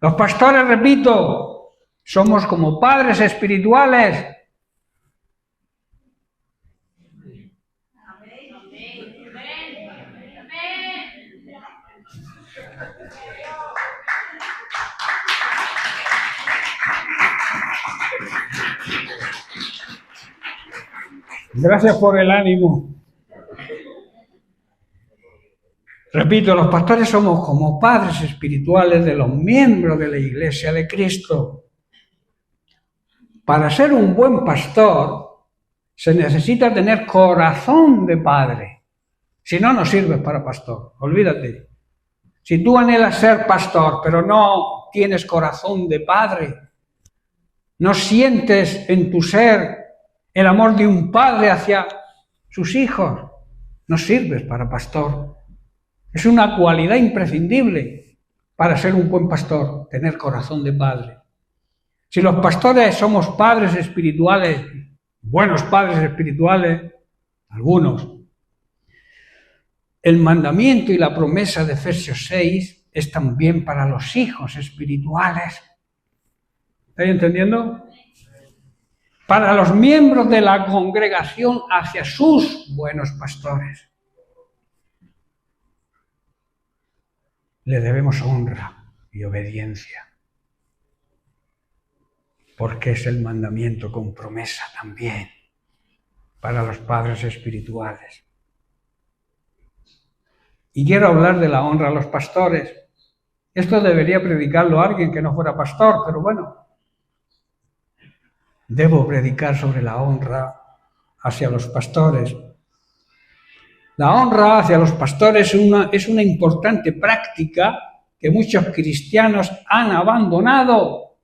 Los pastores, repito, somos como padres espirituales. Gracias por el ánimo. Repito, los pastores somos como padres espirituales de los miembros de la Iglesia de Cristo. Para ser un buen pastor se necesita tener corazón de padre. Si no, no sirves para pastor. Olvídate. Si tú anhelas ser pastor, pero no tienes corazón de padre, no sientes en tu ser el amor de un padre hacia sus hijos, no sirves para pastor. Es una cualidad imprescindible para ser un buen pastor, tener corazón de padre. Si los pastores somos padres espirituales, buenos padres espirituales, algunos, el mandamiento y la promesa de Efesios 6 es también para los hijos espirituales. ¿Estáis entendiendo? Para los miembros de la congregación hacia sus buenos pastores. Le debemos honra y obediencia, porque es el mandamiento con promesa también para los padres espirituales. Y quiero hablar de la honra a los pastores. Esto debería predicarlo alguien que no fuera pastor, pero bueno, debo predicar sobre la honra hacia los pastores. La honra hacia los pastores es una importante práctica que muchos cristianos han abandonado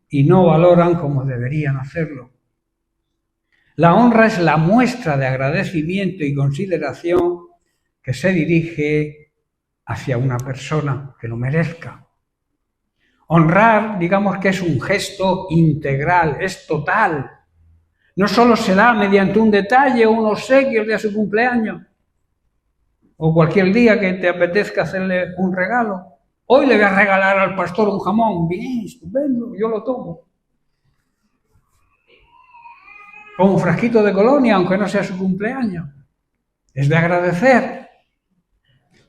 y no valoran como deberían hacerlo. La honra es la muestra de agradecimiento y consideración que se dirige hacia una persona que lo merezca. Honrar, digamos que es un gesto integral, es total. No solo se da mediante un detalle o un obsequio el día de su cumpleaños, o cualquier día que te apetezca hacerle un regalo. Hoy le voy a regalar al pastor un jamón. Bien, estupendo, yo lo tomo. O un frasquito de colonia, aunque no sea su cumpleaños. Es de agradecer.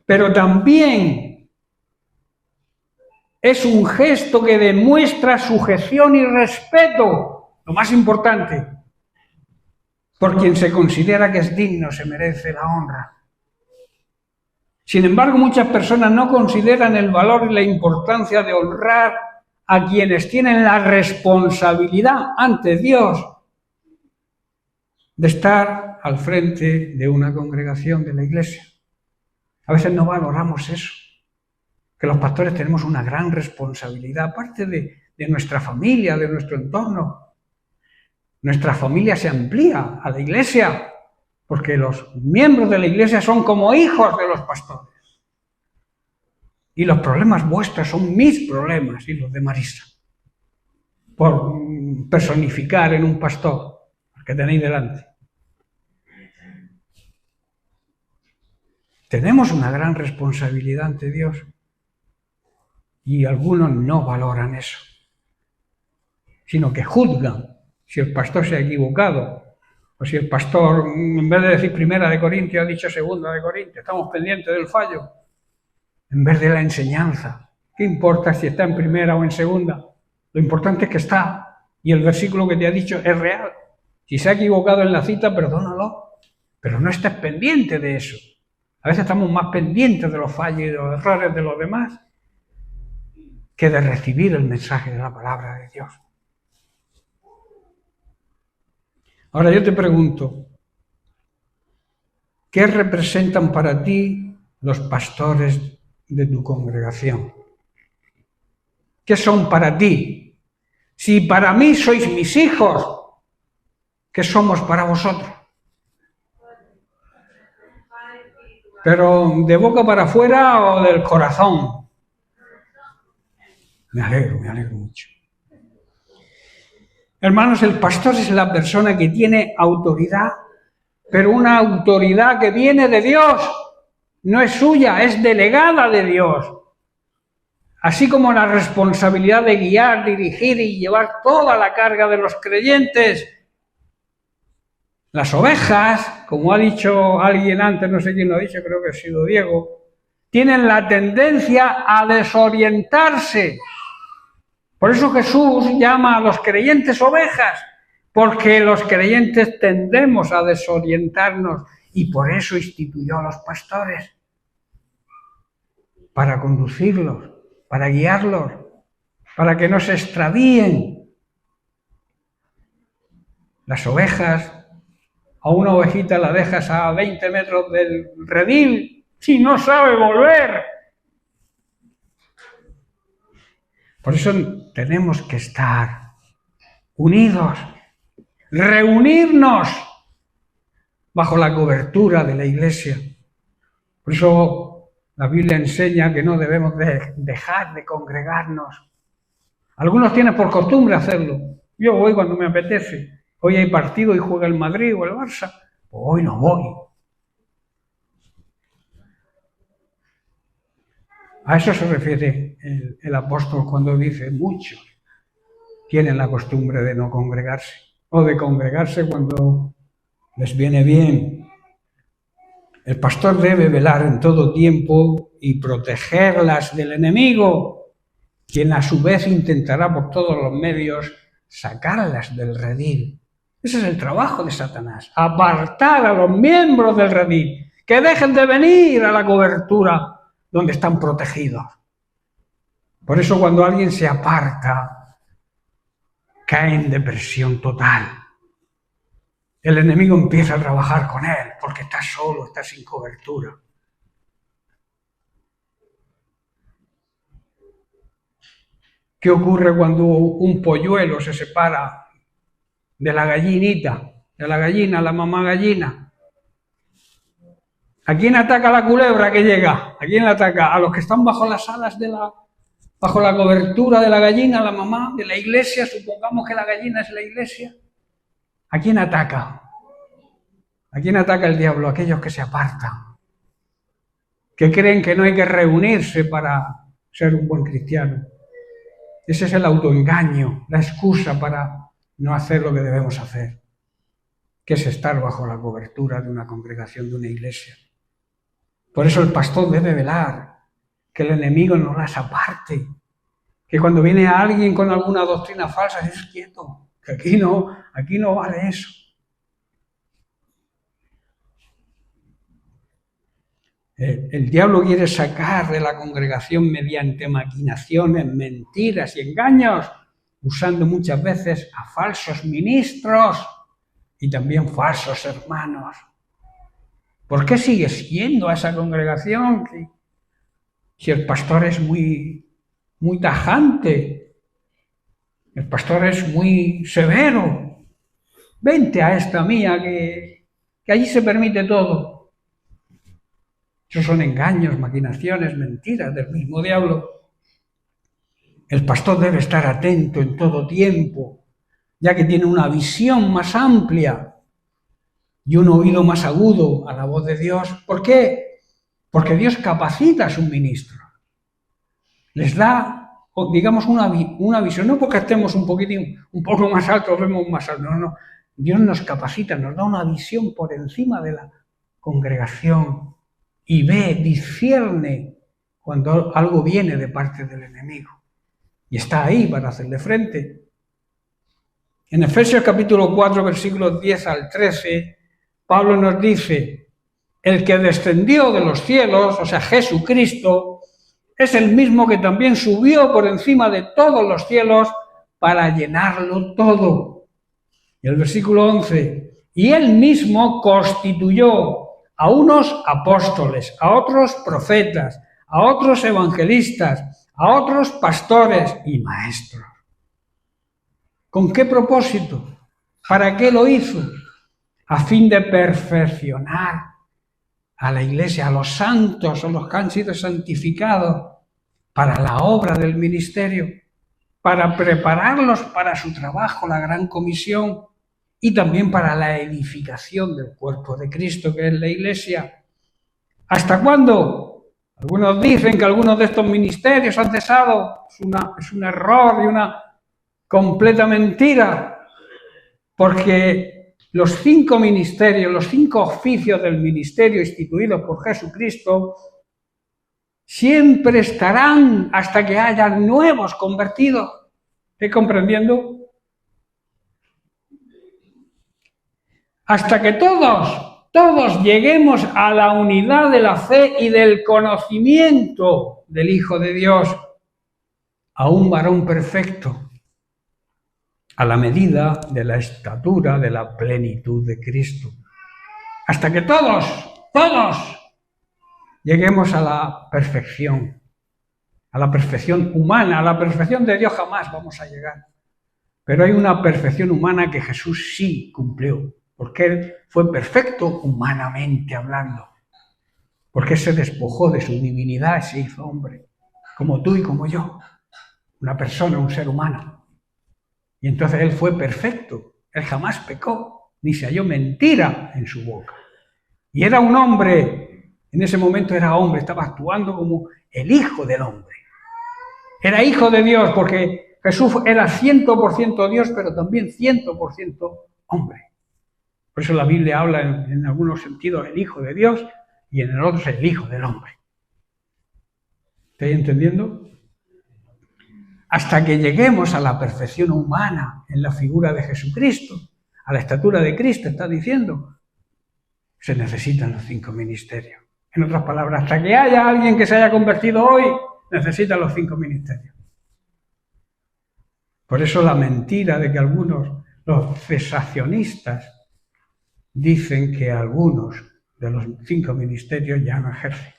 Pero también es un gesto que demuestra sujeción y respeto, lo más importante. Por quien se considera que es digno, se merece la honra. Sin embargo, muchas personas no consideran el valor y la importancia de honrar a quienes tienen la responsabilidad ante Dios de estar al frente de una congregación de la iglesia. A veces no valoramos eso, que los pastores tenemos una gran responsabilidad, aparte de nuestra familia, de nuestro entorno. Nuestra familia se amplía a la iglesia, porque los miembros de la iglesia son como hijos de los pastores. Y los problemas vuestros son mis problemas y los de Marisa. Por personificar en un pastor, al que tenéis delante. Tenemos una gran responsabilidad ante Dios. Y algunos no valoran eso, sino que juzgan si el pastor se ha equivocado, o si el pastor, en vez de decir 1 Corintios, ha dicho 2 Corintios. Estamos pendientes del fallo, en vez de la enseñanza. ¿Qué importa si está en 1 o en 2? Lo importante es que está, y el versículo que te ha dicho es real. Si se ha equivocado en la cita, perdónalo, pero no estés pendiente de eso. A veces estamos más pendientes de los fallos y de los errores de los demás que de recibir el mensaje de la palabra de Dios. Ahora yo te pregunto, ¿qué representan para ti los pastores de tu congregación? ¿Qué son para ti? Si para mí sois mis hijos, ¿qué somos para vosotros? Pero de boca para afuera o del corazón. Me alegro mucho. Hermanos, el pastor es la persona que tiene autoridad, pero una autoridad que viene de Dios. No es suya, es delegada de Dios. Así como la responsabilidad de guiar, dirigir y llevar toda la carga de los creyentes. Las ovejas, como ha dicho alguien antes, no sé quién lo ha dicho, creo que ha sido Diego, tienen la tendencia a desorientarse. Por eso Jesús llama a los creyentes ovejas, porque los creyentes tendemos a desorientarnos y por eso instituyó a los pastores, para conducirlos, para guiarlos, para que no se extravíen. Las ovejas, a una ovejita la dejas a 20 metros del redil y no sabe volver. Por eso tenemos que estar unidos, reunirnos bajo la cobertura de la iglesia. Por eso la Biblia enseña que no debemos dejar de congregarnos. Algunos tienen por costumbre hacerlo. Yo voy cuando me apetece. Hoy hay partido y juega el Madrid o el Barça. Hoy no voy. A eso se refiere el apóstol cuando dice muchos tienen la costumbre de no congregarse o de congregarse cuando les viene bien. El pastor debe velar en todo tiempo y protegerlas del enemigo, quien a su vez intentará por todos los medios sacarlas del redil. Ese es el trabajo de Satanás, apartar a los miembros del redil, que dejen de venir a la cobertura donde están protegidos. Por eso cuando alguien se aparta, cae en depresión total. El enemigo empieza a trabajar con él, porque está solo, está sin cobertura. ¿Qué ocurre cuando un polluelo se separa de la gallinita, de la gallina, la mamá gallina? ¿A quién ataca la culebra que llega? ¿A quién la ataca? A los que están bajo las alas bajo la cobertura de la gallina, la mamá de la iglesia. Supongamos que la gallina es la iglesia. ¿A quién ataca? ¿A quién ataca el diablo? A aquellos que se apartan, que creen que no hay que reunirse para ser un buen cristiano. Ese es el autoengaño, la excusa para no hacer lo que debemos hacer, que es estar bajo la cobertura de una congregación, de una iglesia. Por eso el pastor debe velar, que el enemigo no las aparte, que cuando viene alguien con alguna doctrina falsa, dices, quieto, que aquí no vale eso. El diablo quiere sacar de la congregación mediante maquinaciones, mentiras y engaños, usando muchas veces a falsos ministros y también falsos hermanos. ¿Por qué sigues yendo a esa congregación si el pastor es muy tajante? El pastor es muy severo. Vente a esta mía que allí se permite todo. Esos son engaños, maquinaciones, mentiras del mismo diablo. El pastor debe estar atento en todo tiempo, ya que tiene una visión más amplia y un oído más agudo a la voz de Dios. ¿Por qué? Porque Dios capacita a sus ministros. Les da, digamos, una visión. No porque estemos un poco más altos, vemos más alto. No. Dios nos capacita, nos da una visión por encima de la congregación. Y discierne cuando algo viene de parte del enemigo. Y está ahí para hacerle frente. En Efesios capítulo 4, versículos 10 al 13, Pablo nos dice, el que descendió de los cielos, o sea, Jesucristo, es el mismo que también subió por encima de todos los cielos para llenarlo todo. Y el versículo 11, y él mismo constituyó a unos apóstoles, a otros profetas, a otros evangelistas, a otros pastores y maestros. ¿Con qué propósito? ¿Para qué lo hizo? A fin de perfeccionar a la iglesia, a los santos, a los que han sido santificados, para la obra del ministerio, para prepararlos para su trabajo, la gran comisión, y también para la edificación del cuerpo de Cristo, que es la iglesia. ¿Hasta cuándo? Algunos dicen que algunos de estos ministerios han cesado. Es un error y una completa mentira, porque los 5 ministerios, los 5 oficios del ministerio instituidos por Jesucristo, siempre estarán hasta que haya nuevos convertidos. ¿Estoy comprendiendo? Hasta que todos lleguemos a la unidad de la fe y del conocimiento del Hijo de Dios, a un varón perfecto, a la medida de la estatura de la plenitud de Cristo. Hasta que todos lleguemos a la perfección humana, a la perfección de Dios jamás vamos a llegar. Pero hay una perfección humana que Jesús sí cumplió. Porque Él fue perfecto humanamente hablando. Porque se despojó de su divinidad y se hizo hombre, como tú y como yo. Una persona, un ser humano. Y entonces Él fue perfecto. Él jamás pecó, ni se halló mentira en su boca. Y era un hombre, en ese momento era hombre, estaba actuando como el Hijo del hombre. Era Hijo de Dios, porque Jesús era 100% Dios, pero también 100% hombre. Por eso la Biblia habla en algunos sentidos el Hijo de Dios y en el otro el Hijo del hombre. ¿Estáis entendiendo? Hasta que lleguemos a la perfección humana en la figura de Jesucristo, a la estatura de Cristo, está diciendo, se necesitan los 5 ministerios. En otras palabras, hasta que haya alguien que se haya convertido hoy, necesita los 5 ministerios. Por eso la mentira de que algunos, los cesacionistas, dicen que algunos de los 5 ministerios ya no ejercen.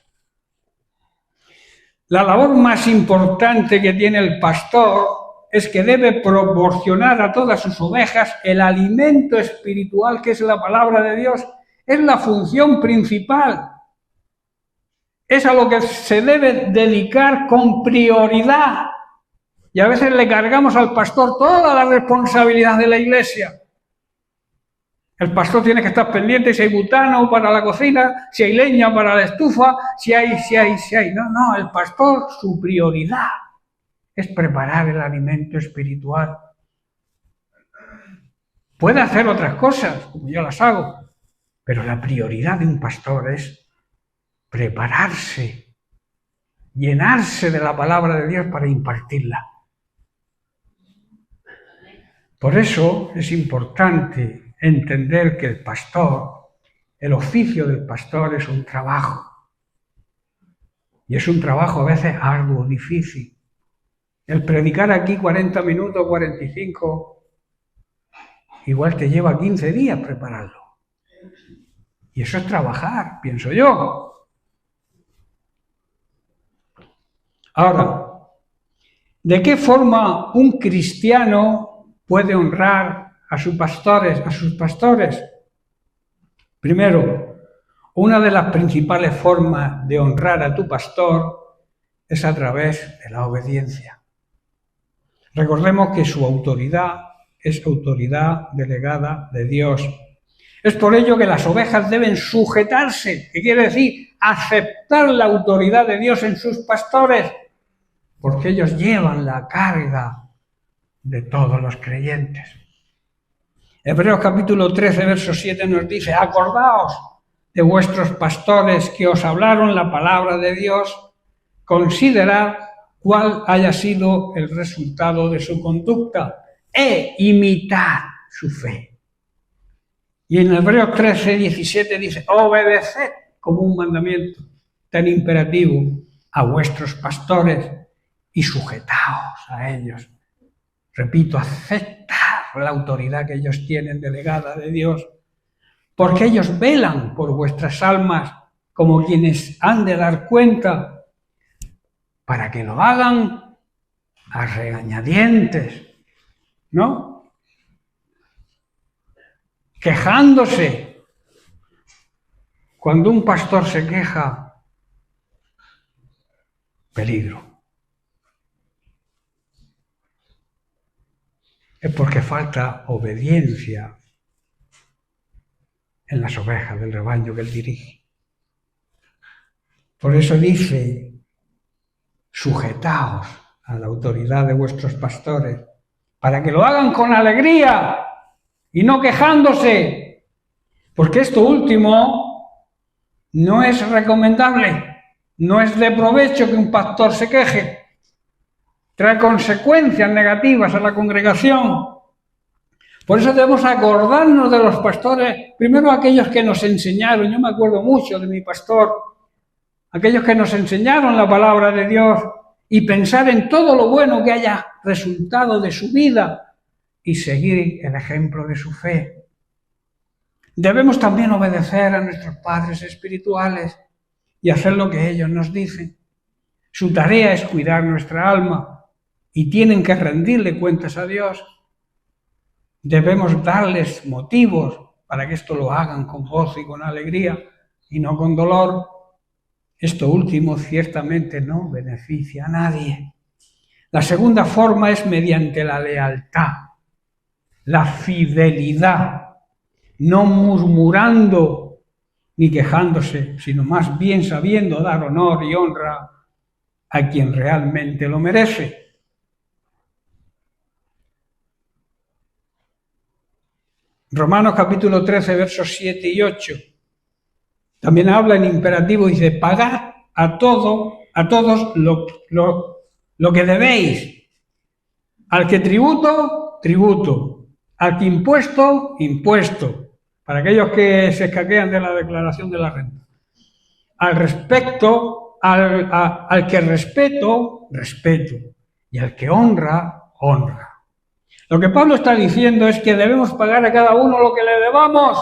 La labor más importante que tiene el pastor es que debe proporcionar a todas sus ovejas el alimento espiritual que es la palabra de Dios. Es la función principal. Es a lo que se debe dedicar con prioridad. Y a veces le cargamos al pastor toda la responsabilidad de la iglesia. El pastor tiene que estar pendiente si hay butano para la cocina, si hay leña para la estufa, si hay. No, el pastor, su prioridad es preparar el alimento espiritual. Puede hacer otras cosas, como yo las hago, pero la prioridad de un pastor es prepararse, llenarse de la palabra de Dios para impartirla. Por eso es importante entender que el pastor, el oficio del pastor es un trabajo. Y es un trabajo a veces arduo, difícil. El predicar aquí 40 minutos, 45, igual te lleva 15 días prepararlo. Y eso es trabajar, pienso yo. Ahora, ¿de qué forma un cristiano puede honrar a sus pastores? Primero, una de las principales formas de honrar a tu pastor es a través de la obediencia. Recordemos que su autoridad es autoridad delegada de Dios. Es por ello que las ovejas deben sujetarse, que quiere decir aceptar la autoridad de Dios en sus pastores, porque ellos llevan la carga de todos los creyentes. Hebreos capítulo 13, verso 7 nos dice: acordaos de vuestros pastores que os hablaron la palabra de Dios, considerad cuál haya sido el resultado de su conducta e imitad su fe. Y en Hebreos 13, 17 dice: obedeced como un mandamiento tan imperativo a vuestros pastores y sujetaos a ellos. Repito, aceptar la autoridad que ellos tienen delegada de Dios, porque ellos velan por vuestras almas como quienes han de dar cuenta, para que lo hagan a regañadientes, ¿no? Quejándose. Cuando un pastor se queja, peligro. Es porque falta obediencia en las ovejas del rebaño que él dirige. Por eso dice: sujetaos a la autoridad de vuestros pastores, para que lo hagan con alegría y no quejándose, porque esto último no es recomendable, no es de provecho que un pastor se queje. Trae consecuencias negativas a la congregación. Por eso debemos acordarnos de los pastores, primero aquellos que nos enseñaron. Yo me acuerdo mucho de mi pastor, aquellos que nos enseñaron la palabra de Dios, y pensar en todo lo bueno que haya resultado de su vida y seguir el ejemplo de su fe. Debemos también obedecer a nuestros padres espirituales y hacer lo que ellos nos dicen. Su tarea es cuidar nuestra alma y tienen que rendirle cuentas a Dios. Debemos darles motivos para que esto lo hagan con gozo y con alegría y no con dolor. Esto último ciertamente no beneficia a nadie. La segunda forma es mediante la lealtad, la fidelidad, no murmurando ni quejándose, sino más bien sabiendo dar honor y honra a quien realmente lo merece. Romanos capítulo 13, versos 7 y 8. También habla en imperativo, dice: pagad a todos lo que debéis. Al que tributo, tributo. Al que impuesto, impuesto. Para aquellos que se escaquean de la declaración de la renta. Al respecto, al que respeto, respeto. Y al que honra, honra. Lo que Pablo está diciendo es que debemos pagar a cada uno lo que le debamos,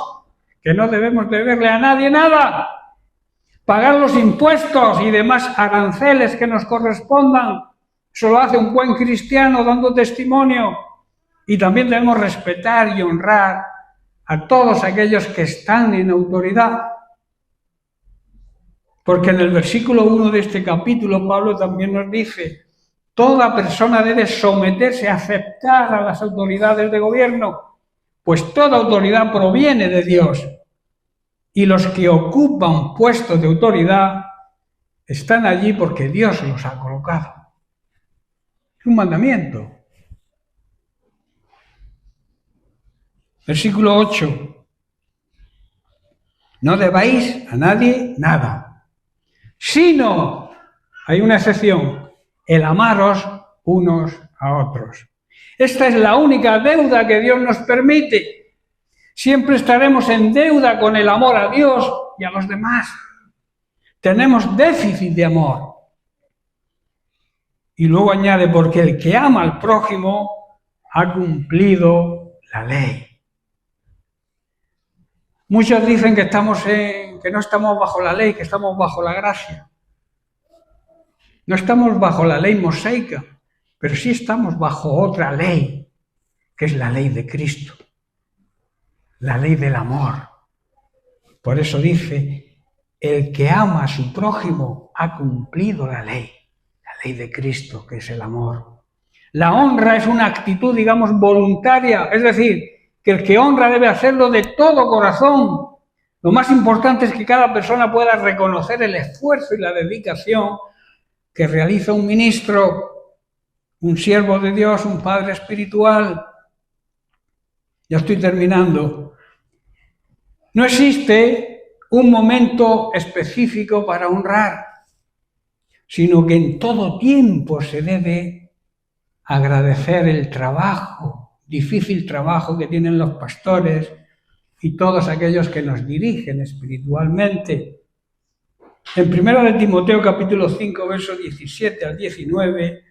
que no debemos deberle a nadie nada. Pagar los impuestos y demás aranceles que nos correspondan. Eso lo hace un buen cristiano dando testimonio. Y también debemos respetar y honrar a todos aquellos que están en autoridad. Porque en el versículo 1 de este capítulo Pablo también nos dice: toda persona debe someterse a aceptar a las autoridades de gobierno, pues toda autoridad proviene de Dios, y los que ocupan puestos de autoridad están allí porque Dios los ha colocado. Es un mandamiento. Versículo 8. No debáis a nadie nada, sino, hay una excepción, el amaros unos a otros. Esta es la única deuda que Dios nos permite. Siempre estaremos en deuda con el amor a Dios y a los demás. Tenemos déficit de amor. Y luego añade, porque el que ama al prójimo ha cumplido la ley. Muchos dicen que no estamos bajo la ley, que estamos bajo la gracia. No estamos bajo la ley mosaica, pero sí estamos bajo otra ley, que es la ley de Cristo, la ley del amor. Por eso dice, el que ama a su prójimo ha cumplido la ley de Cristo, que es el amor. La honra es una actitud, digamos, voluntaria, es decir, que el que honra debe hacerlo de todo corazón. Lo más importante es que cada persona pueda reconocer el esfuerzo y la dedicación que realiza un ministro, un siervo de Dios, un padre espiritual. Ya estoy terminando. No existe un momento específico para honrar, sino que en todo tiempo se debe agradecer el trabajo, difícil trabajo que tienen los pastores y todos aquellos que nos dirigen espiritualmente. En 1 de Timoteo capítulo 5, versos 17 al 19,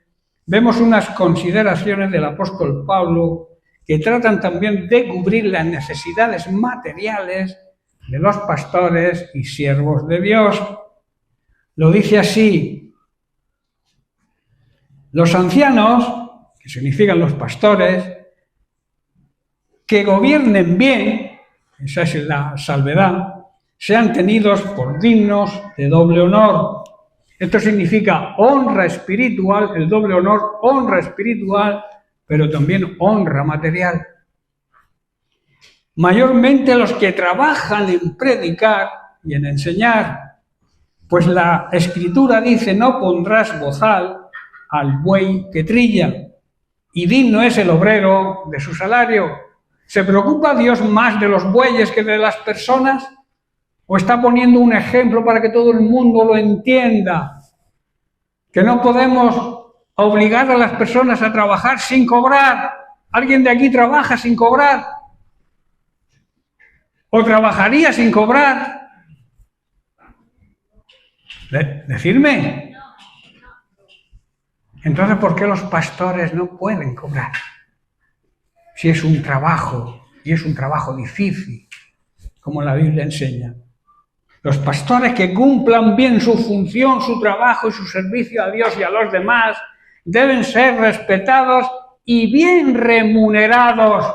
vemos unas consideraciones del apóstol Pablo que tratan también de cubrir las necesidades materiales de los pastores y siervos de Dios. Lo dice así: los ancianos, que significan los pastores, que gobiernen bien, esa es la salvedad, sean tenidos por dignos de doble honor. Esto significa honra espiritual, el doble honor, honra espiritual, pero también honra material. Mayormente los que trabajan en predicar y en enseñar, pues la Escritura dice, no pondrás bozal al buey que trilla, y digno es el obrero de su salario. ¿Se preocupa Dios más de los bueyes que de las personas? ¿O está poniendo un ejemplo para que todo el mundo lo entienda? Que no podemos obligar a las personas a trabajar sin cobrar. ¿Alguien de aquí trabaja sin cobrar? ¿O trabajaría sin cobrar? Decidme. Entonces, ¿por qué los pastores no pueden cobrar? Si es un trabajo, y es un trabajo difícil, como la Biblia enseña. Los pastores que cumplan bien su función, su trabajo y su servicio a Dios y a los demás, deben ser respetados y bien remunerados.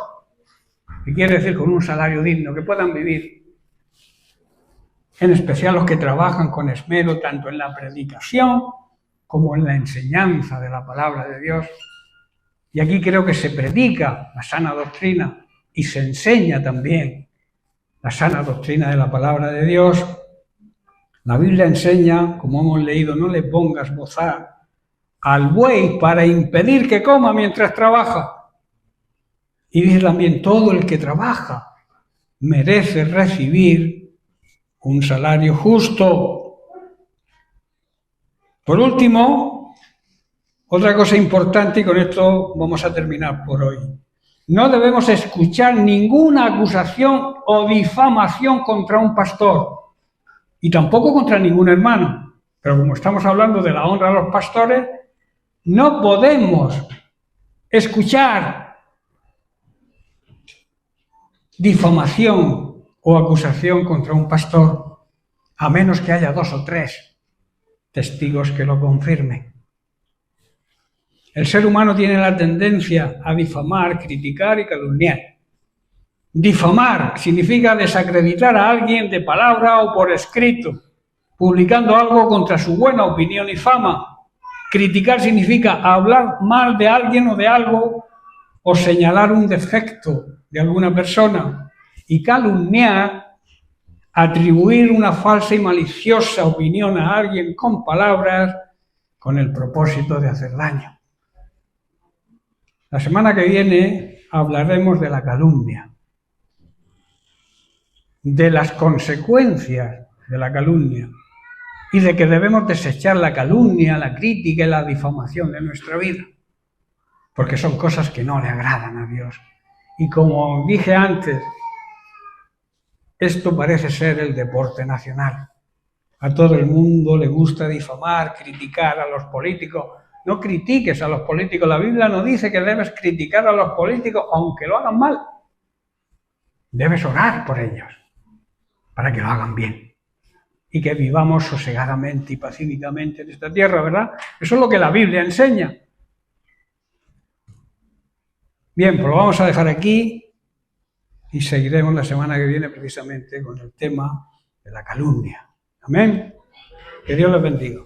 ¿Qué quiere decir? Con un salario digno, que puedan vivir. En especial los que trabajan con esmero, tanto en la predicación como en la enseñanza de la palabra de Dios. Y aquí creo que se predica la sana doctrina y se enseña también la sana doctrina de la palabra de Dios. La Biblia enseña, como hemos leído, no le pongas bozal al buey para impedir que coma mientras trabaja. Y dice también, todo el que trabaja merece recibir un salario justo. Por último, otra cosa importante, y con esto vamos a terminar por hoy. No debemos escuchar ninguna acusación o difamación contra un pastor, y tampoco contra ningún hermano. Pero como estamos hablando de la honra a los pastores, no podemos escuchar difamación o acusación contra un pastor, a menos que haya 2 o 3 testigos que lo confirmen. El ser humano tiene la tendencia a difamar, criticar y calumniar. Difamar significa desacreditar a alguien de palabra o por escrito, publicando algo contra su buena opinión y fama. Criticar significa hablar mal de alguien o de algo o señalar un defecto de alguna persona y calumniar, atribuir una falsa y maliciosa opinión a alguien con palabras con el propósito de hacer daño. La semana que viene hablaremos de la calumnia, de las consecuencias de la calumnia y de que debemos desechar la calumnia, la crítica y la difamación de nuestra vida, porque son cosas que no le agradan a Dios. Y como dije antes, esto parece ser el deporte nacional. A todo el mundo le gusta difamar, criticar a los políticos. No critiques a los políticos. La Biblia no dice que debes criticar a los políticos aunque lo hagan mal. Debes orar por ellos para que lo hagan bien y que vivamos sosegadamente y pacíficamente en esta tierra, ¿verdad? Eso es lo que la Biblia enseña. Bien, pues lo vamos a dejar aquí y seguiremos la semana que viene precisamente con el tema de la calumnia. Amén. Que Dios les bendiga.